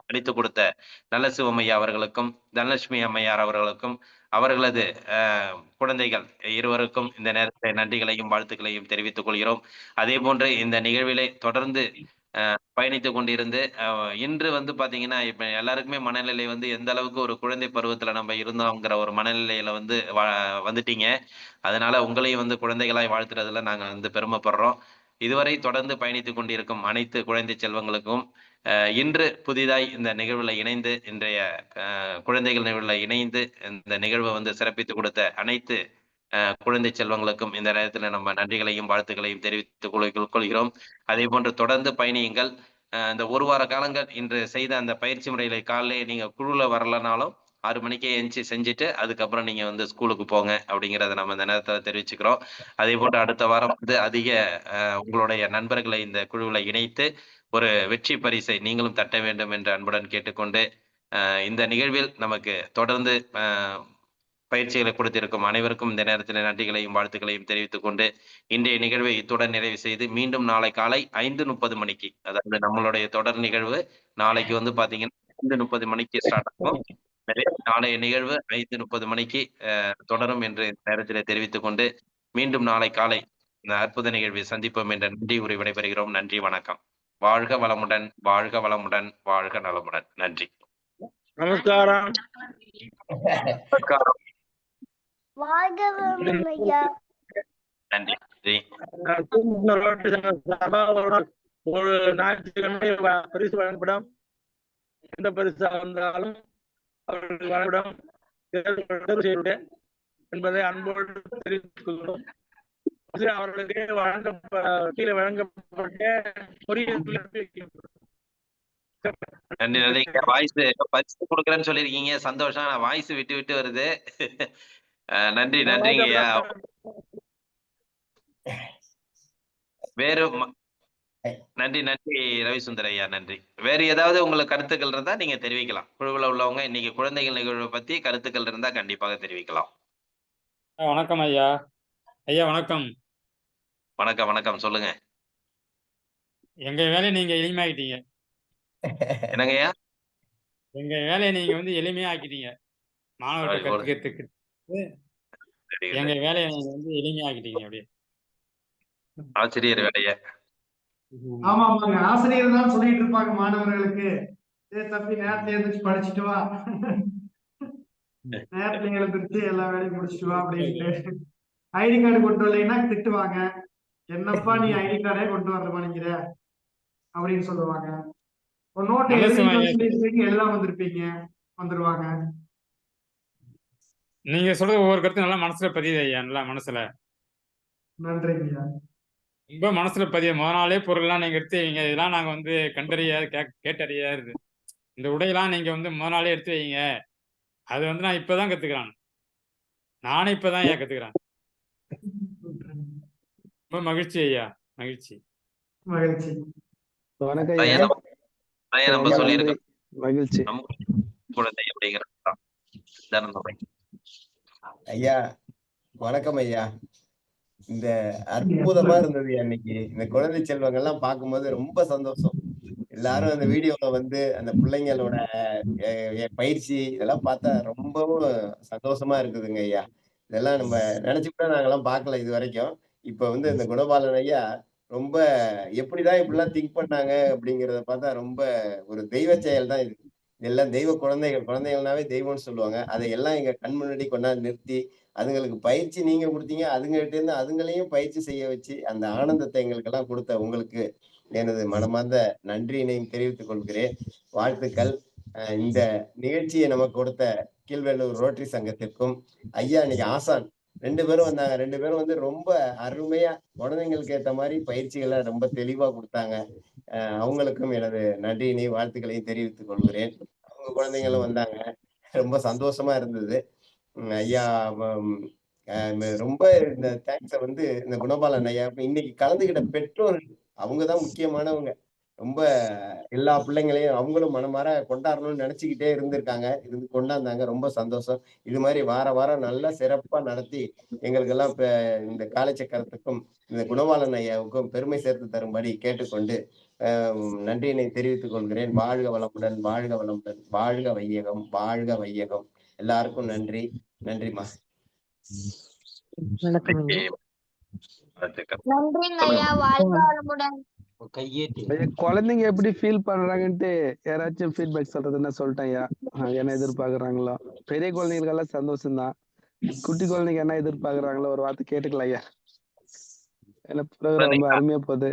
அளித்துக் கொடுத்த நல்ல சிவமையா அவர்களுக்கும், தனலட்சுமி அம்மையார் அவர்களுக்கும், அவர்களது குழந்தைகள் இருவருக்கும் இந்த நேரத்தில் நன்றிகளையும் வாழ்த்துக்களையும் தெரிவித்துக் கொள்கிறோம். அதே போன்று இந்த நிகழ்விலே தொடர்ந்து பயணித்துக் கொண்டிருந்து இன்று வந்து பாத்தீங்கன்னா இப்ப எல்லாருக்குமே மனநிலை வந்து எந்த அளவுக்கு ஒரு குழந்தை பருவத்துல நம்ம இருந்தோங்கிற ஒரு மனநிலையில வந்து வந்துட்டீங்க. அதனால உங்களையும் வந்து குழந்தைகளாய் வாழ்த்துறதுல நாங்க வந்து பெருமைப்படுறோம். இதுவரை தொடர்ந்து பயணித்துக் கொண்டிருக்கும் அனைத்து குழந்தை செல்வங்களுக்கும் இன்று புதிதாய் இந்த நிகழ்வுல இணைந்து இன்றைய குழந்தைகள் நிகழ்வுல இணைந்து இந்த நிகழ்வை வந்து சிறப்பித்துக் கொடுத்த அனைத்து குழந்தை செல்வங்களுக்கும் இந்த நேரத்தில் நம்ம நன்றிகளையும் வாழ்த்துக்களையும் தெரிவித்துக் கொள்கிறோம். அதே போன்று தொடர்ந்து பயணியுங்கள். இந்த ஒரு வார காலங்கள் இன்று செய்த அந்த பயிற்சி முறைகளை காலையிலே நீங்க குழுல வரலனாலும் 6 மணிக்கே எந்திச்சு செஞ்சுட்டு அதுக்கப்புறம் நீங்க வந்து ஸ்கூலுக்கு போங்க அப்படிங்கிறத நம்ம இந்த நேரத்தில் தெரிவிச்சுக்கிறோம். அதே போன்று அடுத்த வாரம் வந்து அதிக உங்களுடைய நண்பர்களை இந்த குழுவில் இணைத்து ஒரு வெற்றி பரிசை நீங்களும் தட்ட வேண்டும் என்று அன்புடன் கேட்டுக்கொண்டு இந்த நிகழ்வில் நமக்கு தொடர்ந்து பயிற்சிகளை கொடுத்திருக்கும் அனைவருக்கும் இந்த நேரத்தில் நன்றிகளையும் வாழ்த்துக்களையும் தெரிவித்துக் கொண்டு இன்றைய நிகழ்வை இத்துடன் நிறைவு செய்து மீண்டும் நாளை காலை 5:30 மணிக்கு, அதாவது நம்மளுடைய தொடர் நிகழ்வு நாளைக்கு வந்து பாத்தீங்கன்னா 5:30 மணிக்கு ஸ்டார்ட் ஆகும். நாளைய நிகழ்வு 5:30 மணிக்கு தொடரும் என்று நேரத்தில் தெரிவித்துக் கொண்டு மீண்டும் நாளை காலை இந்த அற்புத நிகழ்வை சந்திப்போம் என்ற நன்றி உரை விடைபெறுகிறோம். நன்றி, வணக்கம். வாழ்க வளமுடன், வாழ்க வளமுடன், வாழ்க நலமுடன். நன்றி. நமஸ்காரம். ஒரு ஞாயிற்றுக்கிழமை பரிசு வழங்கப்படும். எந்த பரிசா வந்தாலும் அவர்களுக்கு வழங்கப்படும் என்பதை அன்போடு தெரிவித்துக் கொள்கிறோம். அவர்களுக்கு கீழே வழங்கப்பட்ட நன்றி நன்றி. வாய்ஸ் பரிசு கொடுக்குறேன்னு சொல்லியிருக்கீங்க, சந்தோஷம். வாய்ஸ் விட்டு விட்டு வருது. நன்றி நன்றிங்க ஐயா. வேறு நன்றி நன்றி ரவிசுந்தர் ஐயா, நன்றி. வேறு ஏதாவது உங்களுக்கு கருத்துக்கள் இருந்தா நீங்க தெரிவிக்கலாம். குழுவில் உள்ளவங்க இன்னைக்கு குழந்தைகள் நிகழ்வை பத்தி கருத்துக்கள் இருந்தா கண்டிப்பாக தெரிவிக்கலாம். வணக்கம் ஐயா. ஐயா வணக்கம். வணக்கம் வணக்கம், சொல்லுங்க. எங்க வேலையை நீங்க எளிமையாக்கிட்டீங்க. என்னங்க ஐயா? எங்க வேலையை நீங்க வந்து எளிமையா ஆக்கிட்டீங்க. மாணவர்கள் கத்துக்கிறதுக்கு எங்க வேலையை நீங்க வந்து எளிமையாக்கிட்டீங்க. அப்படியே ஆசிரியர் வேலைய. ஆமா ஆமாங்க, ஆசிரியர் தான் சொல்லிட்டு இருப்பாங்க மாணவர்களுக்கு, தம்பி நேரத்துல எழுந்திரிச்சு படிச்சுட்டு வா, நேரத்துல எழுந்திரிச்சு எல்லா வேலையும் முடிச்சுட்டு வா அப்படின்ட்டு. ஐடி கார்டு கொண்டு வரலைன்னா திட்டுவாங்க, என்னப்பா நீ ஐடி கார்டே கொண்டு வர மாட்டேங்கிற அப்படின்னு சொல்லுவாங்க. ஒரு நோட்டு எழுதாம வந்திருப்பீங்க, வந்துருவாங்க. நீங்க சொல்றது ஒவ்வொரு கருத்து நல்லா மனசுல பதியுது ஐயா, நல்லா மனசுல. நன்றிங்க. ரொம்ப மனசுல பதிய முத நாளே பொருள்லாம் நீங்க எடுத்து வைங்க. இதெல்லாம் நாங்க வந்து கண்டறியாது கேட்டறியாது. இந்த உடையெல்லாம் நீங்க வந்து முத நாளே எடுத்து வைங்க. அது வந்து நான் இப்பதான் கத்துக்கிறேன். நானே இப்பதான் ஐயா கத்துக்கிறேன். ரொம்ப மகிழ்ச்சி ஐயா, மகிழ்ச்சி மகிழ்ச்சி. வணக்கம் ஐயா. நம்ம சொல்லியிருக்கோம் மகிழ்ச்சி. குழந்தை அப்படிங்கிறது ஐயா வணக்கம் ஐயா. இந்த அற்புதமா இருந்தது அன்னைக்கு. இந்த குழந்தை செல்வங்கள்லாம் பார்க்கும்போது ரொம்ப சந்தோஷம். எல்லாரும் அந்த வீடியோல வந்து அந்த பிள்ளைங்களோட பயிற்சி இதெல்லாம் பார்த்தா ரொம்பவும் சந்தோஷமா இருக்குதுங்க ஐயா. இதெல்லாம் நம்ம நினைச்சு கூட நாங்கெல்லாம் பார்க்கல இது வரைக்கும். இப்ப வந்து இந்த குணபாலன் ஐயா ரொம்ப எப்படிதான் இப்படிலாம் திங்க் பண்ணாங்க அப்படிங்கிறத பார்த்தா ரொம்ப ஒரு தெய்வ செயல் தான் இது. இதெல்லாம் தெய்வ குழந்தைகள்னாவே தெய்வம்னு சொல்லுவாங்க. அதையெல்லாம் எங்க கண் முன்னாடி கொண்டாந்து நிறுத்தி அதுங்களுக்கு பயிற்சி நீங்க கொடுத்தீங்க. அதுங்ககிட்ட இருந்து அதுங்களையும் பயிற்சி செய்ய வச்சு அந்த ஆனந்தத்தை எங்களுக்கெல்லாம் கொடுத்த உங்களுக்கு எனது மனமார்ந்த நன்றியினையும் தெரிவித்துக் கொள்கிறேன். வாழ்த்துக்கள். இந்த நிகழ்ச்சியை நமக்கு கொடுத்த கீழ்வேலூர் ரோட்டரி சங்கத்திற்கும் ஐயா இன்னைக்கு ஆசான் 2 பேரும் வந்தாங்க. 2 பேரும் வந்து ரொம்ப அருமையா குழந்தைங்களுக்கு ஏத்த மாதிரி பயிற்சிகளை ரொம்ப தெளிவா கொடுத்தாங்க. அவங்களுக்கும் எனது நன்றியினை வாழ்த்துக்களையும் தெரிவித்துக் கொள்கிறேன். அவங்க குழந்தைங்களும் வந்தாங்க. ரொம்ப சந்தோஷமா இருந்தது. ஐயா ரொம்ப இந்த தேங்க்ஸை வந்து இந்த குணபாலன் ஐயா இன்னைக்கு கலந்துகிட்ட பெற்றோர்கள் அவங்கதான் முக்கியமானவங்க. ரொம்ப எல்லா பிள்ளைங்களையும் அவங்களும் மனமாற கொண்டாடணும்னு நினைச்சுக்கிட்டே இருந்திருக்காங்க. இருந்து கொண்டாந்தாங்க. ரொம்ப சந்தோஷம். இது மாதிரி வாரம் நல்லா சிறப்பா நடத்தி எங்களுக்கெல்லாம் இப்ப இந்த காலச்சக்கரத்துக்கும் இந்த குணபாலன் ஐயாவுக்கும் பெருமை சேர்த்து தரும்படி கேட்டுக்கொண்டு நன்றியினை தெரிவித்துக் கொள்கிறேன். வாழ்க வளமுடன், வாழ்க வளமுடன், வாழ்க வையகம், வாழ்க வையகம். எல்லாருக்கும் நன்றி. நன்றிமா. குழந்தைங்க எப்படி ஃபீல் பண்றாங்கன்ட்டு யாராச்சும் ஃபீட்பேக் சொல்றதுன்னா சொல்லிட்டேன் ஐயா. என்ன எதிர்பார்க்கறாங்களோ பெரிய குழந்தைங்களுக்கு எல்லாம் சந்தோஷம் தான். குட்டி குழந்தைங்க என்ன எதிர்பார்க்கறாங்களோ ஒரு வார்த்தை கேட்டுக்கலாம் ஐயா. ரொம்ப அருமையா போகுது.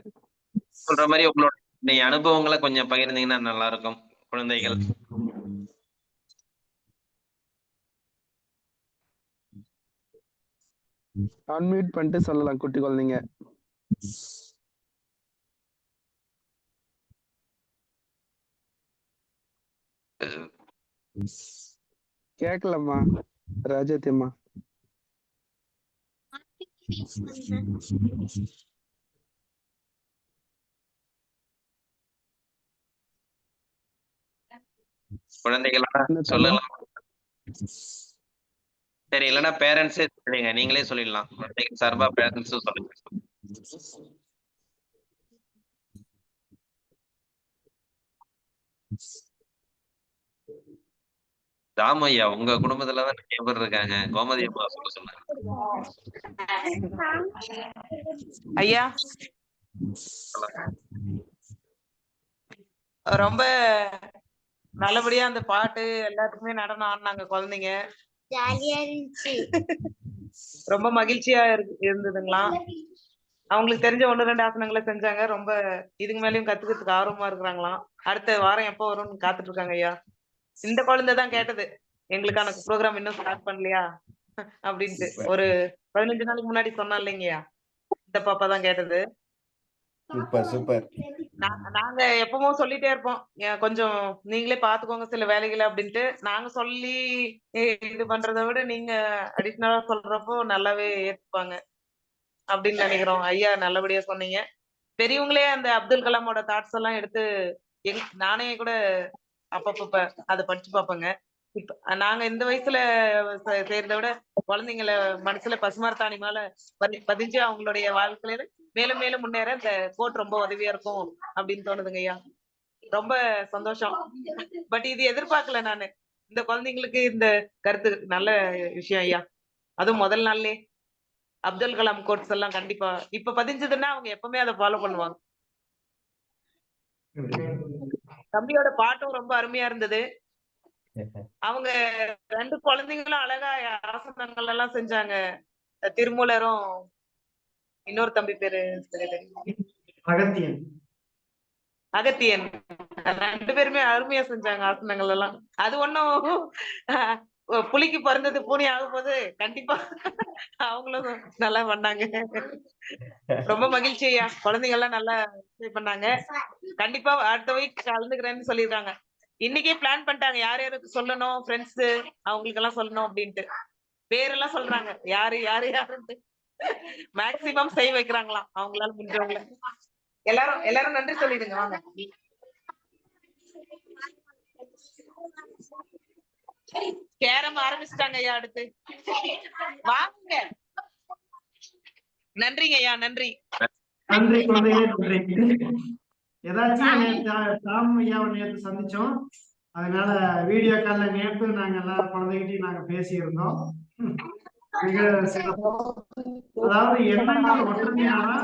சொல்ற மாதிரி உங்களோட அனுபவங்களை கொஞ்சம் பகிர்ந்தீங்கன்னா நல்லா இருக்கும். குழந்தைகள் அன்மியூட் பண்ணிட்டு சொல்லலாம். குட்டி குழந்தைங்க கேட்கலாமா? ராஜாத்தியம்மா குழந்தைகளா சொல்லலாம். சரி, இல்லைன்னா பேரண்ட்ஸே சொல்லுங்க. நீங்களே சொல்லிடலாம். குழந்தைகள் சார்பா பேரண்ட்ஸும் சொல்லுங்க. ராமையா, உங்க குடும்பத்துலதான் நிறைய பேர் இருக்காங்க. கோமதி அம்மா சொல்ல சொன்னாங்க. ஐயா ரொம்ப நல்லபடியா அந்த பாட்டு எல்லாத்துக்குமே நடனம் ஆடினாங்க குழந்தைங்க. ரொம்ப மகிழ்ச்சியா இருந்ததுங்களா? அவங்களுக்கு தெரிஞ்ச 1-2 ஆசனங்களை செஞ்சாங்க. ரொம்ப இதுக்கு மேலயும் கத்துக்கிறதுக்கு ஆர்வமா இருக்கிறாங்களாம். அடுத்த வாரம் எப்போ வரும்னு காத்துட்டு இருக்காங்க ஐயா. இந்த குழந்தைதான் கேட்டது, எங்களுக்கான ப்ரோக்ராம் இன்னும் ஸ்டார்ட் பண்ணலையா அப்படின்ட்டு. ஒரு 15 நாளைக்கு முன்னாடி சொன்னா இல்லைங்கய்யா, இந்த பாப்பா தான் கேட்டது. Super super. நாங்க எப்பவும் சொல்லிட்டே இருப்போம், கொஞ்சம் நீங்களே பாத்துக்கோங்க சில வேலைகளை அப்படின்ட்டு. நாங்க சொல்லி இது பண்றதை விட நீங்க அடிஷனலா சொல்றப்போ நல்லாவே ஏத்துப்பாங்க அப்படின்னு நினைக்கிறோம். ஐயா நல்லபடியா சொன்னீங்க. பெரியவங்களே அந்த அப்துல் கலாமோட தாட்ஸ் எல்லாம் எடுத்து நானே கூட அப்பப்ப அதை படிச்சு பார்ப்பேங்க. இப்ப நாங்க இந்த வயசுல செய்யறதை விட குழந்தைங்களை மனசுல பசுமரத்தாணி மேல பதிஞ்சு அவங்களுடைய வாழ்க்கையில மேலும் மேலும் முன்னேற இந்த கோட் ரொம்ப உதவியா இருக்கும் அப்படின்னு தோணுதுங்க ஐயா. ரொம்ப சந்தோஷம். பட் இது எதிர்பார்க்கல நானு. இந்த குழந்தைங்களுக்கு இந்த கருத்து நல்ல விஷயம் ஐயா. அதுவும் முதல் நாள்லயே அப்துல் கலாம் கோட்ஸ் எல்லாம் கண்டிப்பா இப்ப பதிஞ்சதுன்னா அவங்க எப்பவுமே அதை ஃபாலோ பண்ணுவாங்க. தம்பியோட பாட்டும் ரொம்ப அருமையா இருந்தது. அவங்க 2 குழந்தைங்களும் அழகா ஆசனங்கள் எல்லாம் செஞ்சாங்க. திருமூலரும் இன்னொரு தம்பி பேரு அகத்தியன் 2 பேருமே அருமையா செஞ்சாங்க ஆசனங்கள் எல்லாம். அது ஒண்ணும் புலிக்கு பிறந்தது பூனி ஆகும் போது கண்டிப்பா அவங்களும் நல்லா பண்ணாங்க. ரொம்ப மகிழ்ச்சி ஐயா. குழந்தைங்க எல்லாம் நல்லா பண்ணாங்க. கண்டிப்பா அடுத்த வீக் கலந்துக்கிறேன்னு சொல்லிருக்காங்க. இன்னைக்கே பிளான் பண்ணிட்டாங்க யார் யாருக்கு சொல்லணும், ஃப்ரெண்ட்ஸ் அவங்களுக்கு எல்லாம் சொல்லணும் அப்படின்ட்டு. பேரெல்லாம் சொல்றாங்க யாரு யாரு யாருன்ட்டு. மேக்சிமம் செய்ய வைக்கிறாங்களாம் அவங்களால முடிஞ்சவங்கள. எல்லாரும் நன்றி சொல்லிடுங்க. வாங்க கேரம் ஆரம்பிச்சுட்டாங்க ஐயா. அடுத்து வாங்க. நன்றிங்க ஐயா. நன்றி நன்றி குழந்தைகளே. நன்றி. ஏதாச்சும் தாம் ஐயாவை நேற்று சந்திச்சோம். அதனால வீடியோ கால்ல நேற்று நாங்க எல்லாரும் குழந்தைகிட்டையும் நாங்க பேசியிருந்தோம். மிக சிறப்பு. அதாவது என்னன்னா ஒற்றுமையானா